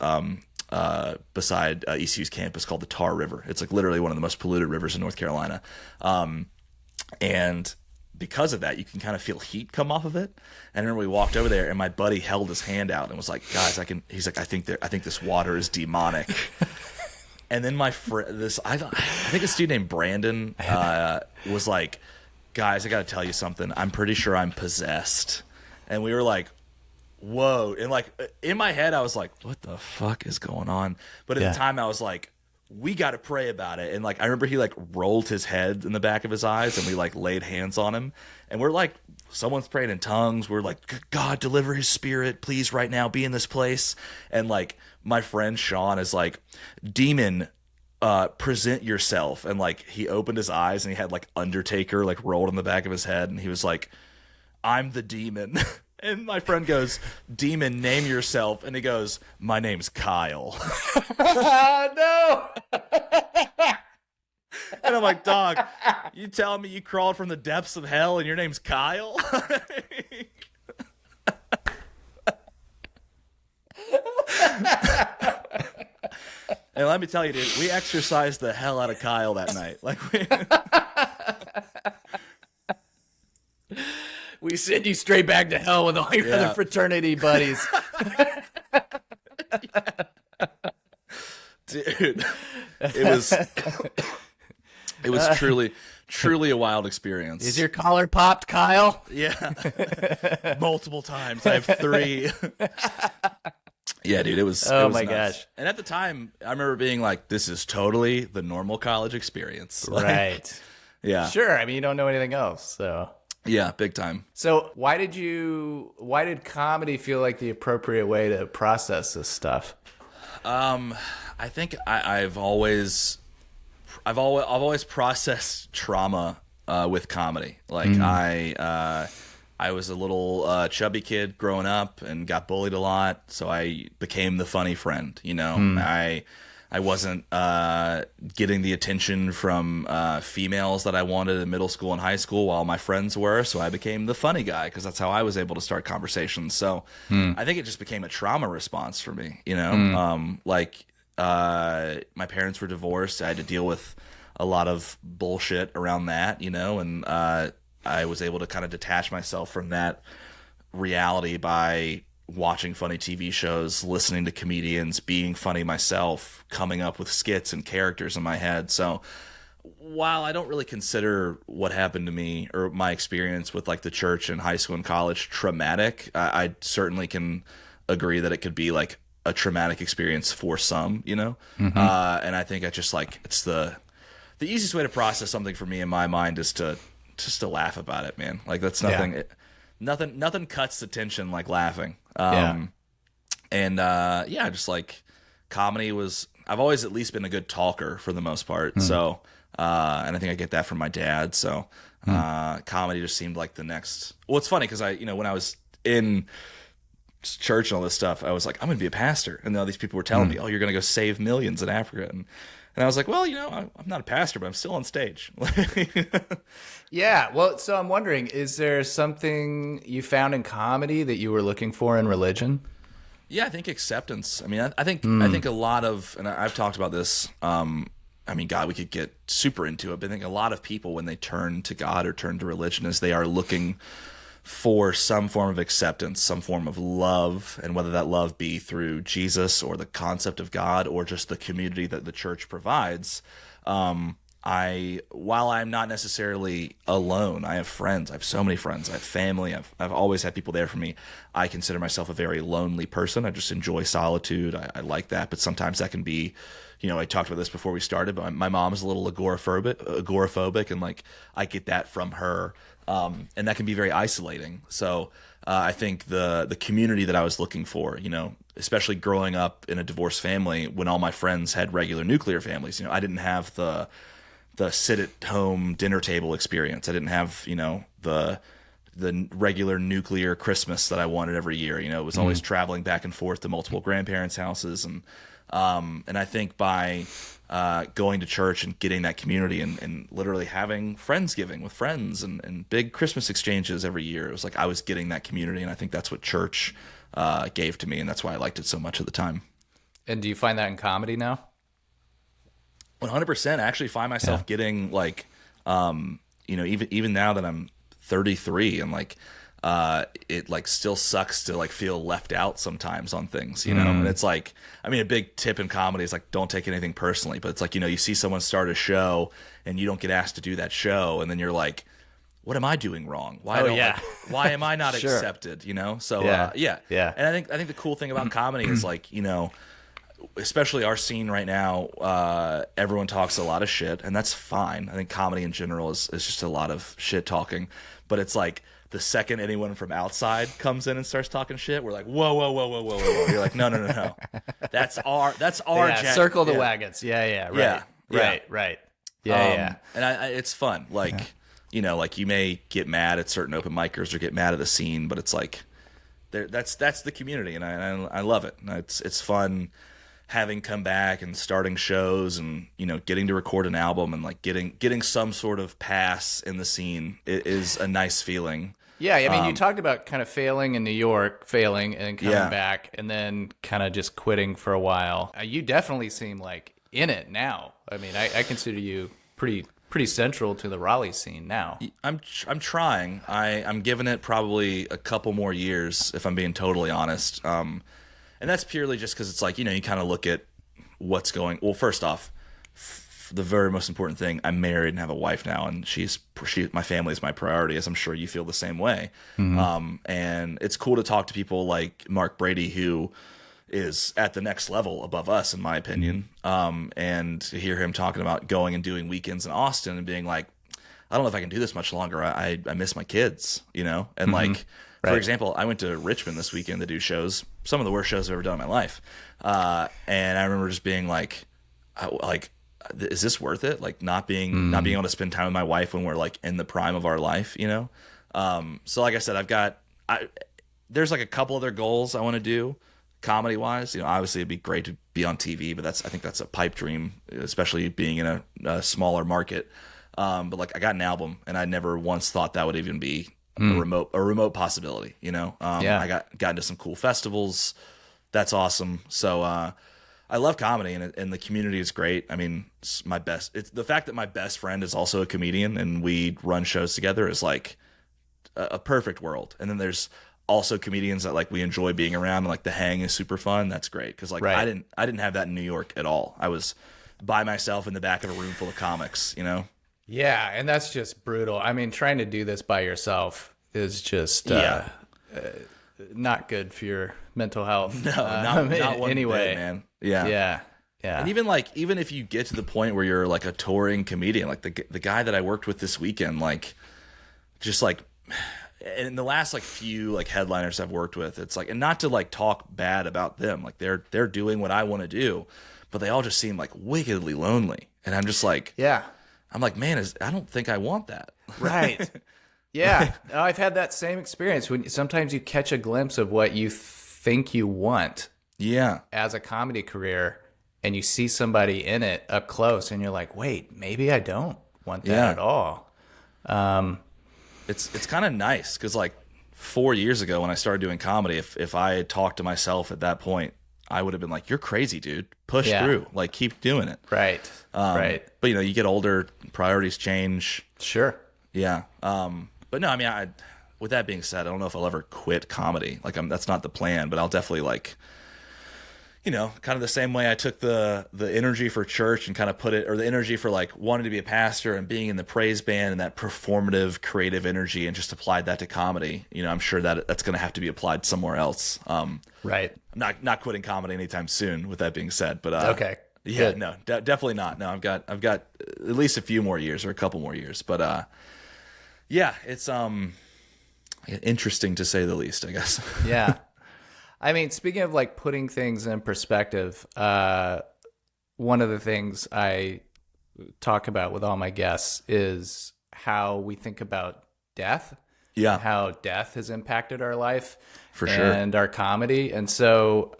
beside ECU's campus called the Tar River. It's like literally one of the most polluted rivers in North Carolina. And because of that, you can kind of feel heat come off of it. And I remember we walked over there, and my buddy held his hand out and was like, guys, he's like, I think this water is demonic. And then my friend, I think this dude named Brandon was like, guys, I got to tell you something. I'm pretty sure I'm possessed. And we were like, whoa. And like in my head, I was like, what the fuck is going on? But at the time I was like, we got to pray about it. And like, I remember he like rolled his head in the back of his eyes and we like laid hands on him. And we're like, someone's praying in tongues. We're like, God, deliver his spirit, please, right now, be in this place. And like, my friend Sean is like, demon, present yourself. And like, he opened his eyes and he had like Undertaker like rolled in the back of his head. And he was like, I'm the demon. And my friend goes, demon, name yourself. And he goes, my name's Kyle. No. And I'm like, dog, you telling me you crawled from the depths of hell and your name's Kyle? And let me tell you, dude, we exercised the hell out of Kyle that night. Like, we send you straight back to hell with all your other fraternity buddies. Dude, it was truly a wild experience. Is your collar popped, Kyle? Yeah. Multiple times. I have 3. Yeah, dude, it was Oh it was my nuts. gosh. And at the time, I remember being like, this is totally the normal college experience. Like, Right. yeah. Sure. I mean, you don't know anything else, so. Yeah, big time. So why did comedy feel like the appropriate way to process this stuff? I think I've always processed trauma with comedy. Like I was a little chubby kid growing up and got bullied a lot, so I became the funny friend. You know, I wasn't getting the attention from females that I wanted in middle school and high school while my friends were, so I became the funny guy because that's how I was able to start conversations. So I think it just became a trauma response for me, you know? My parents were divorced. I had to deal with a lot of bullshit around that, you know, and I was able to kind of detach myself from that reality by watching funny TV shows, listening to comedians, being funny myself, coming up with skits and characters in my head. So while I don't really consider what happened to me or my experience with like the church in high school and college traumatic, I certainly can agree that it could be like a traumatic experience for some, you know? And I think I just like, it's the easiest way to process something for me in my mind is to laugh about it, man. Like that's nothing, nothing cuts the tension like laughing. Just like comedy was, I've always at least been a good talker for the most part. So, and I think I get that from my dad. So, comedy just seemed like the next, well, it's funny. Cause when I was in church and all this stuff, I was like, I'm going to be a pastor. And all these people were telling me, oh, you're going to go save millions in Africa. And I was like, well, I'm not a pastor, but I'm still on stage. Yeah. Well, so I'm wondering, is there something you found in comedy that you were looking for in religion? Yeah, I think acceptance. I mean, I think a lot of, and I've talked about this. I mean, God, we could get super into it, but I think a lot of people, when they turn to God or turn to religion, is they are looking for some form of acceptance, some form of love, and whether that love be through Jesus or the concept of God or just the community that the church provides. While I'm not necessarily alone, I have friends. I have so many friends. I have family. I've always had people there for me. I consider myself a very lonely person. I just enjoy solitude. I like that, but sometimes that can be, I talked about this before we started, but my mom is a little agoraphobic, and like I get that from her. And that can be very isolating. So I think the community that I was looking for, especially growing up in a divorced family when all my friends had regular nuclear families, I didn't have the sit at home dinner table experience. I didn't have, the regular nuclear Christmas that I wanted every year. It was always traveling back and forth to multiple grandparents' houses. And I think by going to church and getting that community and literally having Friendsgiving with friends and big Christmas exchanges every year, it was like I was getting that community, and I think that's what church gave to me, and that's why I liked it so much at the time. And do you find that in comedy now? 100%. I actually find myself getting like, even now that I'm 33 and like, it like still sucks to like feel left out sometimes on things, and it's like, I mean, a big tip in comedy is like, don't take anything personally, but it's like, you see someone start a show and you don't get asked to do that show. And then you're like, what am I doing wrong? Why am I not Sure. accepted? You know? So Yeah. And I think the cool thing about comedy is like, you know, especially our scene right now, everyone talks a lot of shit, and that's fine. I think comedy in general is just a lot of shit talking, but it's like the second anyone from outside comes in and starts talking shit, we're like, whoa, whoa, whoa, whoa, whoa, whoa. You're like, no. That's our circle the wagons. Yeah. Right. Yeah. And it's fun. Like, you know, like you may get mad at certain open micers or get mad at the scene, but it's like, that's the community, and I love it. And it's fun having come back and starting shows, and you know, getting to record an album and like getting some sort of pass in the scene. It is a nice feeling. Yeah, I mean, you talked about kind of failing in New York, failing and coming back, and then kind of just quitting for a while. You definitely seem like in it now. I mean, I consider you pretty central to the Raleigh scene now. I'm trying. I'm giving it probably a couple more years, if I'm being totally honest. And that's purely just because it's like, you know, you kind of look at what's going. Well, first off, the very most important thing, I'm married and have a wife now, and my family is my priority, as I'm sure you feel the same way. Mm-hmm. And it's cool to talk to people like Mark Brady, who is at the next level above us, in my opinion. And to hear him talking about going and doing weekends in Austin and being like, I don't know if I can do this much longer. I miss my kids, you know? And like, for example, I went to Richmond this weekend to do shows, some of the worst shows I've ever done in my life. And I remember just being like, is this worth it? Like not being able to spend time with my wife when we're like in the prime of our life, you know? So like I said, there's like a couple other goals I want to do comedy wise. You know, obviously it'd be great to be on TV, but I think that's a pipe dream, especially being in a smaller market. But like I got an album, and I never once thought that would even be a remote possibility, you know? I got into some cool festivals. That's awesome. So, I love comedy, and the community is great. I mean, it's the fact that my best friend is also a comedian and we run shows together is like a perfect world. And then there's also comedians that like we enjoy being around, and like the hang is super fun. That's great. Cause like I didn't have that in New York at all. I was by myself in the back of a room full of comics, you know? Yeah. And that's just brutal. I mean, trying to do this by yourself is just, not good for your mental health. No, not one anyway, bit, man. Yeah. And even if you get to the point where you're like a touring comedian, like the guy that I worked with this weekend, like just like in the last like few like headliners I've worked with, it's like, and not to like talk bad about them, like they're doing what I want to do, but they all just seem like wickedly lonely, and I'm just like, I'm like, man, I don't think I want that. Right. Yeah, I've had that same experience when sometimes you catch a glimpse of what you think you want. Yeah. As a comedy career, and you see somebody in it up close, and you're like, wait, maybe I don't want that at all. It's kind of nice because like 4 years ago when I started doing comedy, if I had talked to myself at that point, I would have been like, you're crazy, dude. Push through. Like, keep doing it. Right. Right. But, you know, you get older, priorities change. Sure. Yeah. But no, I mean, with that being said, I don't know if I'll ever quit comedy. Like, that's not the plan, but I'll definitely like, you know, kind of the same way I took the energy for church and kind of put it, or the energy for like wanting to be a pastor and being in the praise band and that performative, creative energy, and just applied that to comedy. You know, I'm sure that's going to have to be applied somewhere else. Right. I'm not quitting comedy anytime soon. With that being said, but okay. Yeah, good. No, definitely not. No, I've got at least a few more years or a couple more years, but yeah, it's interesting to say the least, I guess. Yeah. I mean, speaking of like putting things in perspective, one of the things I talk about with all my guests is how we think about death. Yeah. How death has impacted our life. For sure. And our comedy. And so,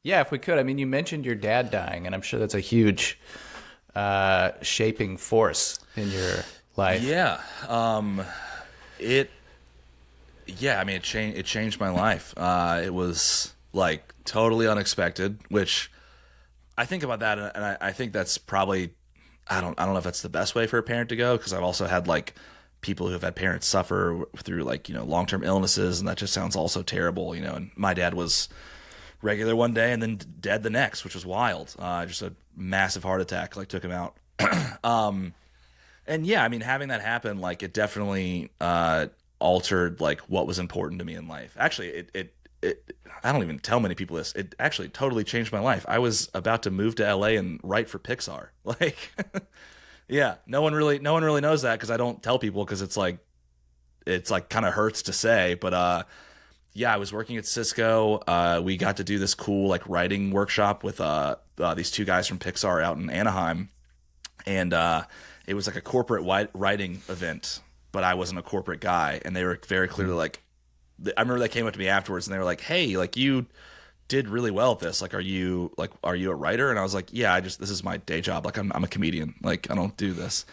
if we could, I mean, you mentioned your dad dying, and I'm sure that's a huge shaping force in your life. Yeah. It changed my life. It was like totally unexpected, which I think about that, and I think that's probably, I don't know if that's the best way for a parent to go, because I've also had like people who have had parents suffer through like, you know, long-term illnesses, and that just sounds also terrible, you know. And my dad was regular one day and then dead the next, which was wild. Just a massive heart attack like took him out. And yeah, I mean, having that happen, like it definitely altered like what was important to me in life. Actually, it I don't even tell many people this. It actually totally changed my life. I was about to move to LA and write for Pixar. Like, yeah, no one really knows that because I don't tell people because it's like kind of hurts to say, but yeah, I was working at Cisco. We got to do this cool like writing workshop with these two guys from Pixar out in Anaheim, and it was like a corporate writing event, but I wasn't a corporate guy, and they were very clearly like, I remember they came up to me afterwards and they were like, "Hey, like you did really well at this. Like, are you a writer?" And I was like, "Yeah, this is my day job. Like, I'm a comedian. Like, I don't do this."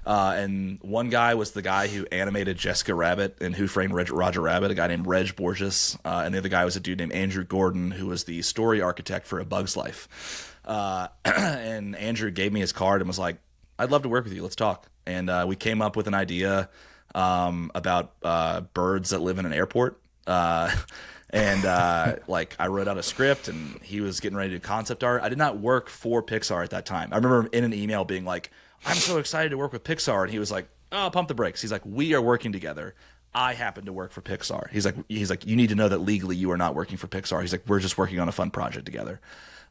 And one guy was the guy who animated Jessica Rabbit and Who Framed Roger Rabbit, a guy named Reg Borges. And the other guy was a dude named Andrew Gordon, who was the story architect for A Bug's Life. And Andrew gave me his card and was like, "I'd love to work with you. Let's talk." And we came up with an idea about birds that live in an airport. And like I wrote out a script and he was getting ready to do concept art. I did not work for Pixar at that time. I remember in an email being like, "I'm so excited to work with Pixar." And he was like, "Oh, pump the brakes." He's like, "We are working together. I happen to work for Pixar." He's like, "You need to know that legally you are not working for Pixar." He's like, "We're just working on a fun project together."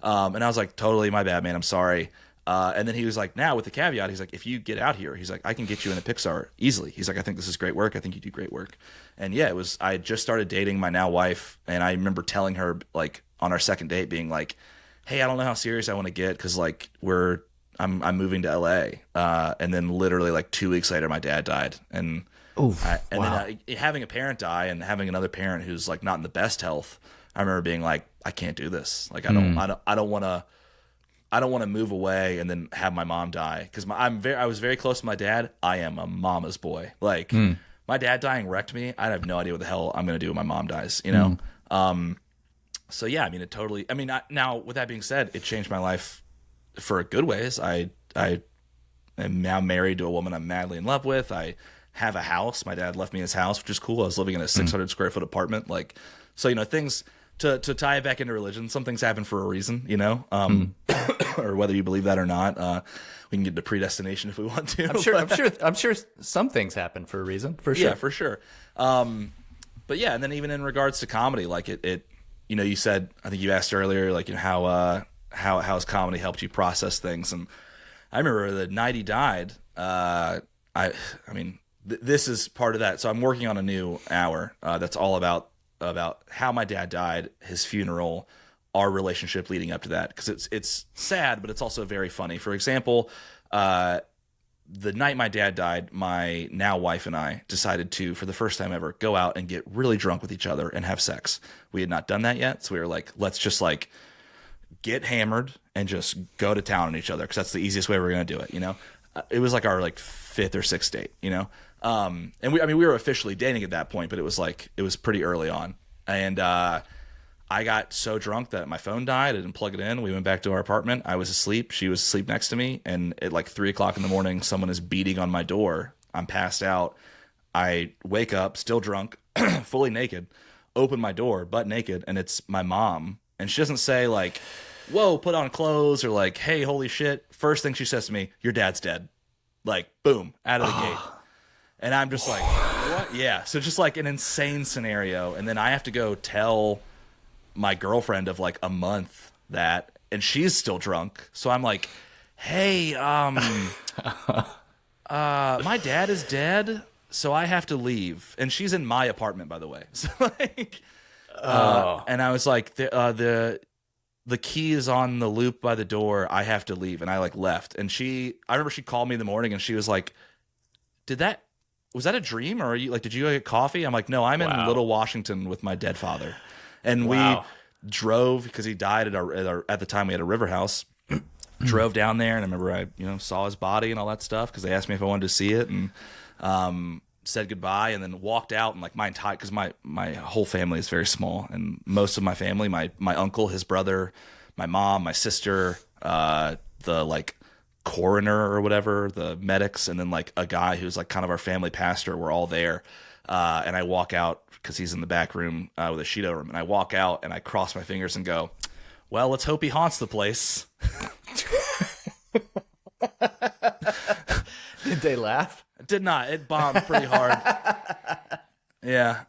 And I was like, "Totally my bad, man. I'm sorry." And then he was like, "Now with the caveat," he's like, "if you get out here," he's like, "I can get you into Pixar easily." He's like, "I think this is great work. I think you do great work." And yeah, I had just started dating my now wife, and I remember telling her like on our second date being like, "Hey, I don't know how serious I want to get because like I'm moving to LA." And then literally like 2 weeks later, my dad died. And then having a parent die and having another parent who's like not in the best health, I remember being like, "I can't do this. Like, I don't want to move away and then have my mom die." Because I was very close to my dad. I am a mama's boy. Like my dad dying wrecked me. I have no idea what the hell I'm gonna do when my mom dies. You know. So yeah, I mean, it totally. I mean, now with that being said, it changed my life for good ways. I am now married to a woman I'm madly in love with. I have a house. My dad left me his house, which is cool. I was living in a 600 square foot apartment. Like, so you know, things. To tie it back into religion, some things happen for a reason, you know, or whether you believe that or not. We can get into predestination if we want to. I'm sure some things happen for a reason, for sure. Yeah, for sure. But yeah, and then even in regards to comedy, like it, you know, you said, I think you asked earlier, like, you know, how has comedy helped you process things? And I remember the night he died. I mean, this is part of that. So I'm working on a new hour that's all about how my dad died, his funeral, our relationship leading up to that, because it's sad, but it's also very funny. For example, the night my dad died, my now wife and I decided to, for the first time ever, go out and get really drunk with each other and have sex. We had not done that yet, so we were like, let's just like get hammered and just go to town on each other, because that's the easiest way we're gonna do it, you know. It was like our like 5th or 6th date, you know. And we were officially dating at that point, but it was pretty early on. And I got so drunk that my phone died. I didn't plug it in. We went back to our apartment. I was asleep. She was asleep next to me. And at like 3 o'clock in the morning, someone is beating on my door. I'm passed out. I wake up, still drunk, fully naked, open my door, butt naked, and it's my mom. And she doesn't say like, "Whoa, put on clothes," or like, "Hey, holy shit." First thing she says to me, "Your dad's dead." Like, boom, out of the gate. And I'm just like, what? Yeah. So just like an insane scenario. And then I have to go tell my girlfriend of like a month that, and she's still drunk. So I'm like, "Hey, my dad is dead, so I have to leave." And she's in my apartment, by the way. So like, and I was like, the key is on the loop by the door. I have to leave. And I like left. And I remember she called me in the morning and she was like, was that a dream, or are you like, did you go get coffee? I'm like, "No, I'm in Little Washington with my dead father." And we drove, because he died at the time we had a river house. Drove down there, and I remember I saw his body and all that stuff, because they asked me if I wanted to see it, and said goodbye, and then walked out. And like because my whole family is very small, and most of my family, my uncle, his brother, my mom, my sister, the like coroner or whatever, the medics, and then like a guy who's like kind of our family pastor, we're all there. And I walk out, because he's in the back room with a sheet over him, and I walk out and I cross my fingers and go, "Well, let's hope he haunts the place." Did they laugh? Did not. It bombed pretty hard. Yeah.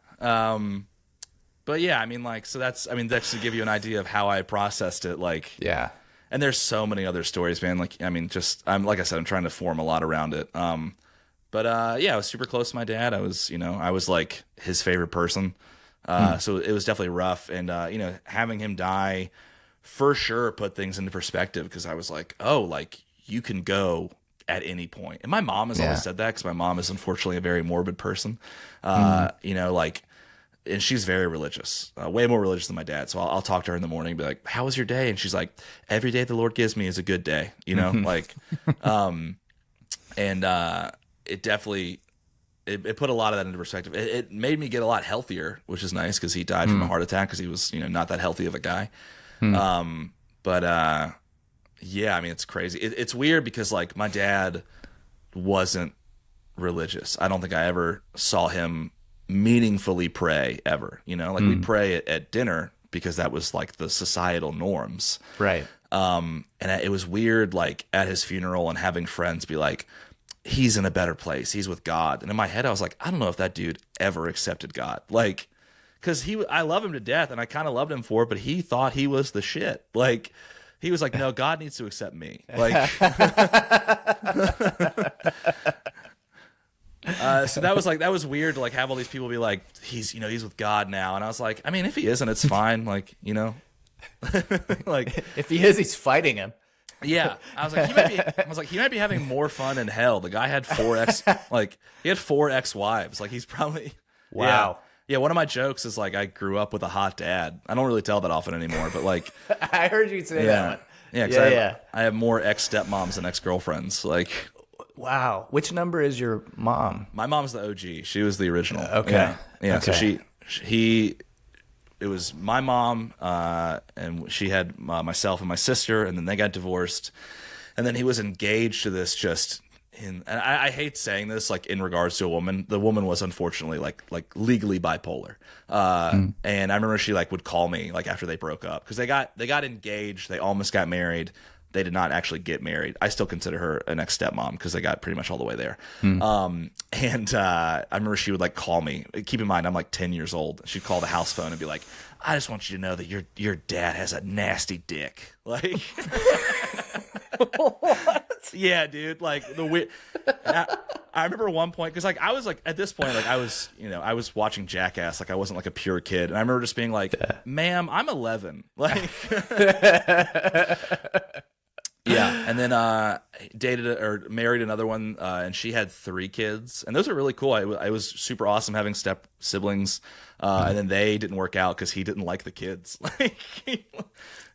But yeah, I mean, like, so that's to give you an idea of how I processed it. Like, Yeah. and there's so many other stories, man. Like, I mean, like I said, I'm trying to form a lot around it. But yeah, I was super close to my dad. I was like his favorite person. So it was definitely rough. And, having him die for sure put things into perspective, because I was like, oh, like, you can go at any point. And my mom has always said that, because my mom is unfortunately a very morbid person. Like, and she's very religious, way more religious than my dad. So I'll talk to her in the morning and be like, how was your day? And she's like, every day the Lord gives me is a good day, like, it definitely, it put a lot of that into perspective. It made me get a lot healthier, which is nice, because he died from a heart attack, because he was, not that healthy of a guy. Yeah, I mean, it's crazy. It's weird, because like my dad wasn't religious. I don't think I ever saw him meaningfully pray ever, like we'd pray at dinner, because that was like the societal norms. Right. And it was weird, like at his funeral, and having friends be like, he's in a better place, he's with God. And in my head, I was like, I don't know if that dude ever accepted God. Like, because I love him to death, and I kind of loved him for it, but he thought he was the shit. Like, he was like, no, God needs to accept me. Like, so that was weird to like have all these people be like, he's with God now. And I was like, I mean, if he isn't, it's fine. Like, like, if he is, he's fighting him. Yeah. I was like, he might be having more fun in hell. The guy had four ex-wives. Like, he's probably, wow. Yeah, one of my jokes is like, I grew up with a hot dad. I don't really tell that often anymore, but like, I heard you say that one. Yeah, I have more ex-stepmoms than ex-girlfriends. Like, wow. Which number is your mom? my mom's the OG. She was the original. Okay. Yeah. Okay. So it was my mom, and she had myself and my sister, and then they got divorced, and then he was engaged to this and I hate saying this, like, in regards to a woman. The woman was unfortunately like legally bipolar. And I remember she like would call me like after they broke up, because they got engaged. They almost got married. They did not actually get married. I still consider her an ex-stepmom, because they got pretty much all the way there. I remember she would like call me. Keep in mind, I'm like 10 years old. She'd call the house phone and be like, I just want you to know that your dad has a nasty dick. Like, what? Yeah, dude. Like, the weird. I remember one point, because like I was like, at this point, like I was watching Jackass. Like, I wasn't like a pure kid, and I remember just being like, "Ma'am, I'm 11." Like, yeah. And then married another one, and she had 3 kids, and those are really cool. It was super awesome having step siblings, and then they didn't work out because he didn't like the kids. Like,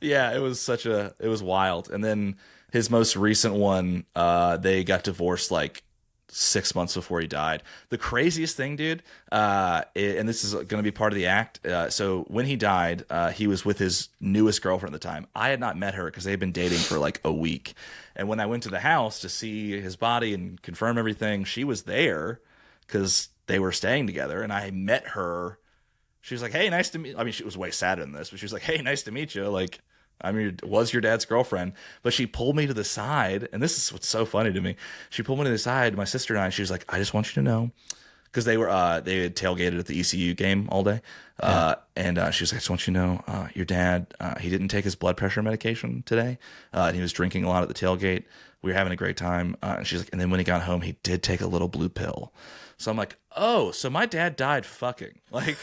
yeah, it was wild. And then his most recent one, they got divorced like 6 months before he died. The craziest thing, dude, and this is going to be part of the act. So when he died, he was with his newest girlfriend at the time. I had not met her, because they had been dating for like a week. And when I went to the house to see his body and confirm everything, she was there, because they were staying together. And I met her. She was like, "Hey, nice to meet." I mean, she was way sadder than this, but she was like, "Hey, nice to meet you." Like, I mean, was your dad's girlfriend. But she pulled me to the side, and this is what's so funny to me. She pulled me to the side, my sister and I, and she was like, "I just want you to know," because they had tailgated at the ECU game all day. And she was like, "I just want you to know, your dad, he didn't take his blood pressure medication today, and he was drinking a lot at the tailgate. We were having a great time." And she's like, "And then when he got home, he did take a little blue pill." So I'm like, "Oh, so my dad died fucking." Like,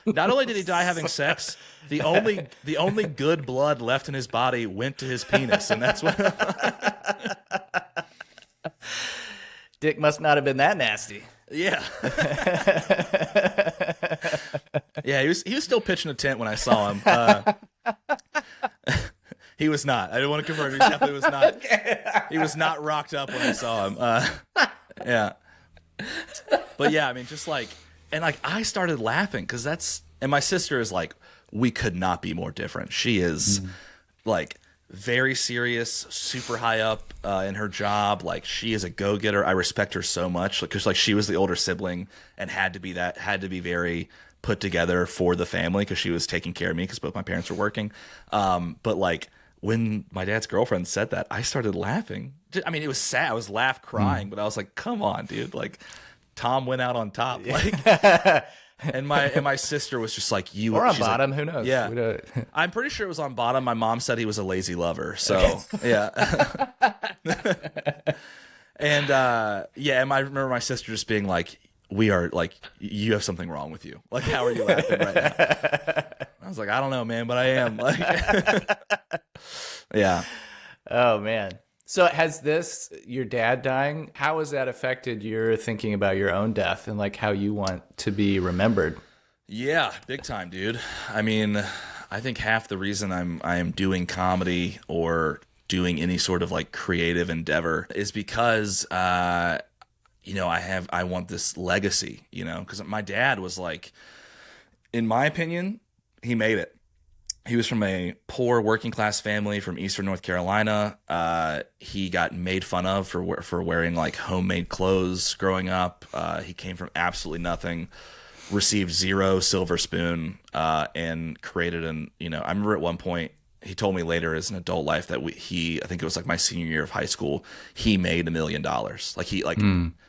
not only did he die having sex, the only good blood left in his body went to his penis, and that's what. Dick must not have been that nasty. Yeah. Yeah, he was still pitching a tent when I saw him. He was not. I didn't want to confirm. He definitely was not. He was not rocked up when I saw him. Yeah. But yeah, I mean, just like, and like, I started laughing, because and my sister is like, we could not be more different. She is like very serious, super high up in her job. Like, she is a go-getter. I respect her so much, because like she was the older sibling and had to be very put together for the family, because she was taking care of me, because both my parents were working. But like, when my dad's girlfriend said that, I started laughing, I mean, it was sad. I was crying, but I was like, come on, dude. Like, Tom went out on top. Like, and my sister was just like, you or on bottom, like, who knows? Yeah. I'm pretty sure it was on bottom. My mom said he was a lazy lover. So yeah. And and I remember my sister just being like, we are like, you have something wrong with you. Like, how are you laughing right now? I was like, I don't know, man, but I am. Like, yeah. Oh man. So has your dad dying, how has that affected your thinking about your own death and like how you want to be remembered? Yeah, big time, dude. I mean, I think half the reason I am doing comedy or doing any sort of like creative endeavor is because I want this legacy, because my dad was like, in my opinion, he made it. He was from a poor working class family from Eastern North Carolina. He got made fun of for wearing like homemade clothes growing up. He came from absolutely nothing, received 0 silver spoon, and created I remember at one point he told me later as an adult life that I think it was like my senior year of high school, he made $1 million. Like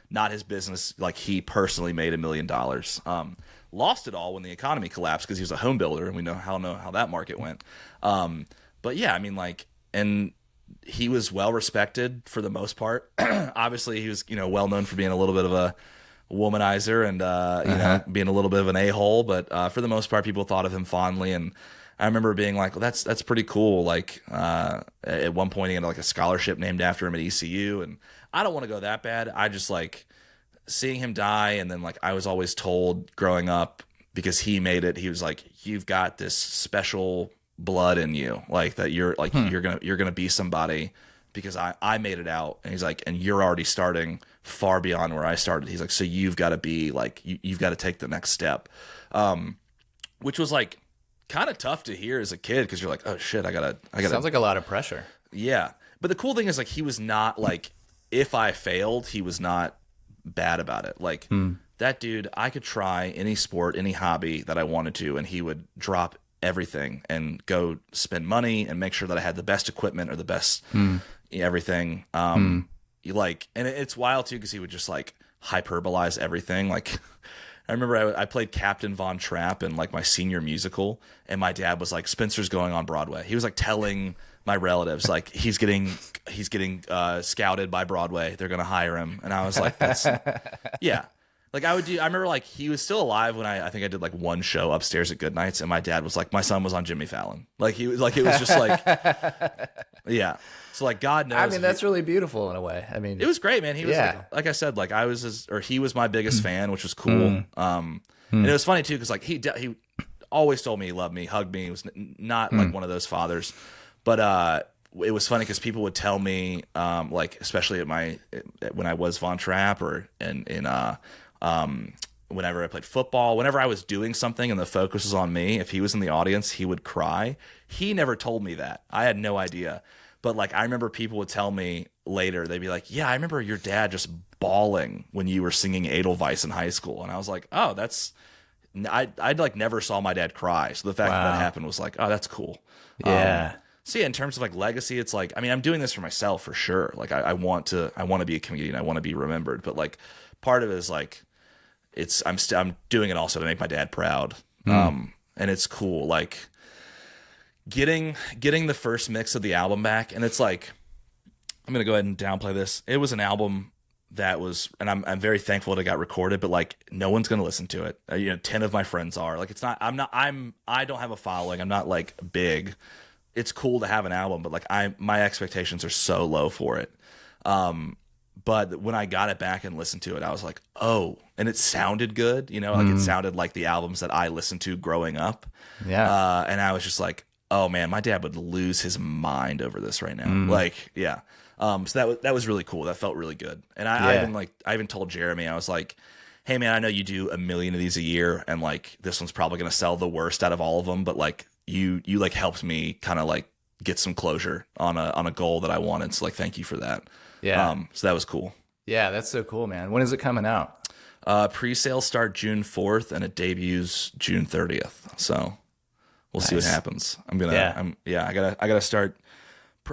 not his business, like he personally made $1 million. Lost it all when the economy collapsed because he was a home builder, and we know how that market went. But yeah, I mean, like, and he was well respected for the most part. Obviously, he was well known for being a little bit of a womanizer and being a little bit of an a-hole. But for the most part, people thought of him fondly. And I remember being like, well, that's pretty cool. Like at one point, he had like a scholarship named after him at ECU, and I don't want to go that bad. I just like seeing him die, and then like I was always told growing up, because he made it, he was like, you've got this special blood in you, like that you're like you're gonna be somebody, because I made it out. And he's like, and you're already starting far beyond where I started. He's like, so you've got to be like, you've got to take the next step, which was like kind of tough to hear as a kid, because you're like, oh shit, I gotta sounds like a lot of pressure. Yeah, but the cool thing is like he was not like, if I failed, he was not bad about it. Like that dude, I could try any sport, any hobby that I wanted to, and he would drop everything and go spend money and make sure that I had the best equipment or the best everything. Like, and it's wild too, because he would just like hyperbolize everything. Like I remember I played Captain Von Trapp in like my senior musical, and my dad was like, Spencer's going on Broadway. He was like telling my relatives like he's getting scouted by Broadway. They're gonna hire him, and I was like, that's yeah. Like I remember like he was still alive when I think I did like one show upstairs at Goodnights, and my dad was like, my son was on Jimmy Fallon. Like he was like, it was just like yeah. So like God knows. I mean, that's really beautiful in a way. I mean, it was great, man. He was like I said, like he was my biggest fan, which was cool. And it was funny too, because like he always told me he loved me, hugged me. He was not like one of those fathers. But it was funny because people would tell me, like especially when I was Von Trapp or whenever I played football, whenever I was doing something and the focus was on me, if he was in the audience, he would cry. He never told me that. I had no idea. But like I remember people would tell me later, they'd be like, yeah, I remember your dad just bawling when you were singing Edelweiss in high school. And I was like, oh, I like never saw my dad cry. So the fact that happened was like, oh, that's cool. Yeah. So yeah, in terms of like legacy, it's like, I mean, I'm doing this for myself for sure. Like I want to be a comedian. I want to be remembered. But like part of it is like, I'm doing it also to make my dad proud. And it's cool. Like getting the first mix of the album back. And it's like, I'm going to go ahead and downplay this. It was an album that was, and I'm very thankful that it got recorded, but like no one's going to listen to it. 10 of my friends are like, I don't have a following. I'm not like big. It's cool to have an album, but like my expectations are so low for it. But when I got it back and listened to it, I was like, oh, and it sounded good, like it sounded like the albums that I listened to growing up. Yeah. And I was just like, oh man, my dad would lose his mind over this right now. Like, yeah. So that was really cool. That felt really good. And I even told Jeremy, I was like, hey man, I know you do 1 million of these a year, and like this one's probably going to sell the worst out of all of them, but like you like helped me kind of like get some closure on a goal that I wanted. So like, thank you for that. Yeah. So that was cool. Yeah, that's so cool, man. When is it coming out? Pre-sales start June 4th and it debuts June 30th. So we'll see what happens. I gotta start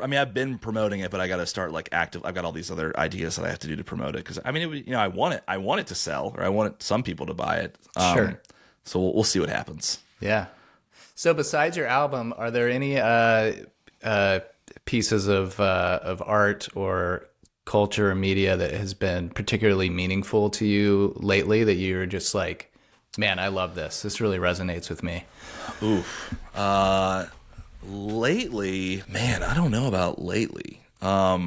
I mean, I've been promoting it, but I got to start like active. I've got all these other ideas that I have to do to promote it because I mean, I want it to sell, or I want some people to buy it. Sure. So we'll see what happens. Yeah. So besides your album, are there any pieces of art or culture or media that has been particularly meaningful to you lately that you're just like, man, I love this. This really resonates with me. Oof. Lately, man, I don't know about lately. I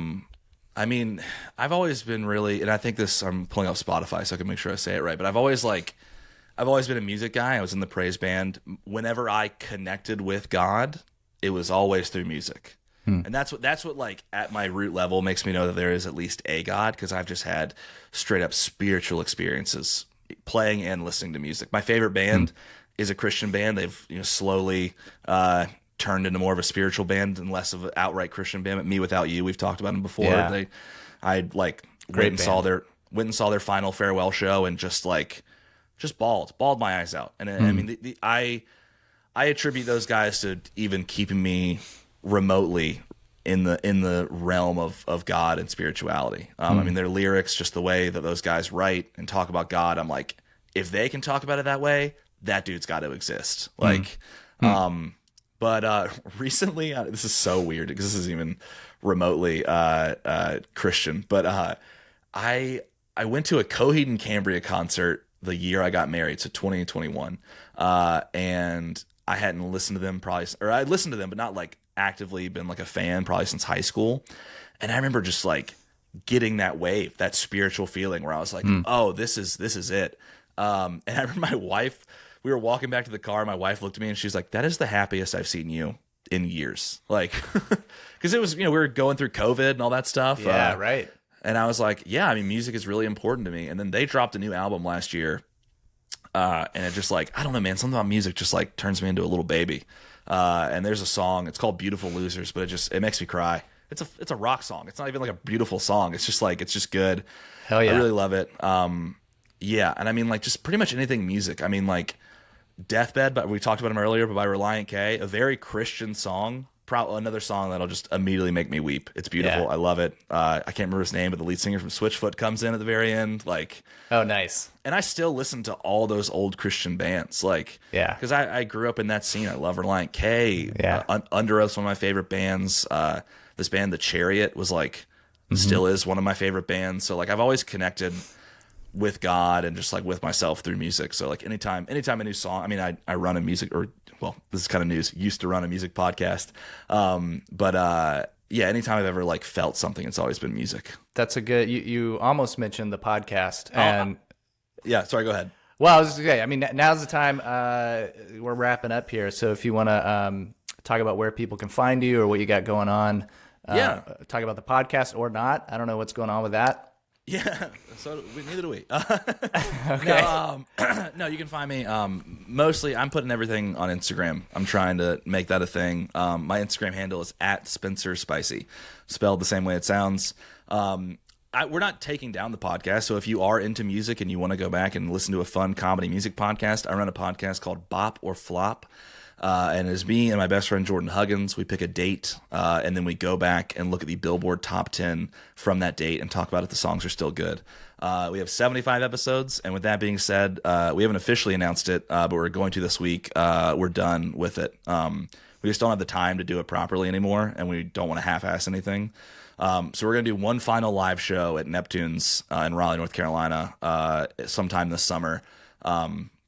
mean, I've always been really, and I think I'm pulling up Spotify so I can make sure I say it right, but I've always been a music guy. I was in the praise band. Whenever I connected with God, it was always through music. And that's what like at my root level makes me know that there is at least a God, because I've just had straight up spiritual experiences playing and listening to music. My favorite band is a Christian band. They've slowly turned into more of a spiritual band and less of an outright Christian band. Me Without You, we've talked about them before. Yeah. I like went and saw their final farewell show and just bawled my eyes out. And I mean, I attribute those guys to even keeping me remotely in the realm of God and spirituality. I mean, their lyrics, just the way that those guys write and talk about God, I'm like, if they can talk about it that way, that dude's got to exist. Like, but recently, this is so weird because this isn't even remotely Christian, but I went to a Coheed and Cambria concert the year I got married, so 2021, and I hadn't listened to them I'd listened to them, but not like actively been like a fan probably since high school. And I remember just like getting that wave, that spiritual feeling where I was like, oh, this is it. And I remember my wife, we were walking back to the car. My wife looked at me and she's like, that is the happiest I've seen you in years. Like, because it was, we were going through COVID and all that stuff. Yeah, right. And I was like, yeah, I mean, music is really important to me. And then they dropped a new album last year. And it just like, I don't know, man, something about music just like turns me into a little baby. And there's a song, it's called Beautiful Losers, but it makes me cry. It's a rock song. It's not even like a beautiful song. It's just good. Hell yeah. I really love it. Yeah. And I mean, like, just pretty much anything music. I mean, like Deathbed, but we talked about him earlier, but by Reliant K, a very Christian song. Probably another song that'll just immediately make me weep. It's beautiful. Yeah. I love it. I can't remember his name, but the lead singer from Switchfoot comes in at the very end. Like, oh, nice. And I still listen to all those old Christian bands. Like, yeah, because I grew up in that scene. I love Reliant K. Yeah. Under Oath's one of my favorite bands. This band, The Chariot, was like, still is one of my favorite bands. So like, I've always connected with God and just like with myself through music. So like anytime a new song, I mean, I run a music, or well, this is kind of news, used to run a music podcast. But yeah, anytime I've ever like felt something, it's always been music. That's a good, you almost mentioned the podcast and yeah, sorry, go ahead. Well, I was just saying, I mean, now's the time, we're wrapping up here. So if you want to talk about where people can find you or what you got going on, talk about the podcast or not. I don't know what's going on with that. Yeah, so neither do we. Okay. No, you can find me. Mostly, I'm putting everything on Instagram. I'm trying to make that a thing. My Instagram handle is @SpencerSpicy, spelled the same way it sounds. We're not taking down the podcast, so if you are into music and you want to go back and listen to a fun comedy music podcast, I run a podcast called Bop or Flop. And it's me and my best friend Jordan Huggins. We pick a date, and then we go back and look at the Billboard Top 10 from that date and talk about if the songs are still good. We have 75 episodes, and with that being said, we haven't officially announced it, but we're going to this week. We're done with it. We just don't have the time to do it properly anymore, and we don't want to half-ass anything. So we're going to do one final live show at Neptune's in Raleigh, North Carolina, sometime this summer.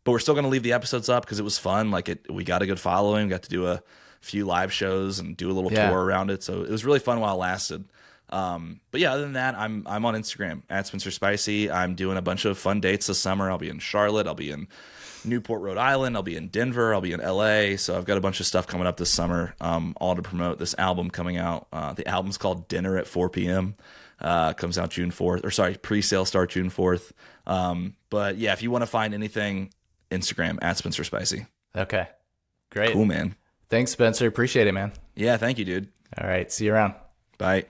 But we're still going to leave the episodes up because it was fun. Like we got a good following. We got to do a few live shows and do a little tour around it. So it was really fun while it lasted. But yeah, other than that, I'm on Instagram @SpencerSpicy. I'm doing a bunch of fun dates this summer. I'll be in Charlotte. I'll be in Newport, Rhode Island. I'll be in Denver. I'll be in LA. So I've got a bunch of stuff coming up this summer, all to promote this album coming out. The album's called Dinner at 4 p.m. Comes out June 4th, or sorry, pre-sale start June 4th. But yeah, if you want to find anything, Instagram @SpencerSpicy. Okay. Great. Cool, man. Thanks, Spencer. Appreciate it, man. Yeah, thank you, dude. All right. See you around. Bye.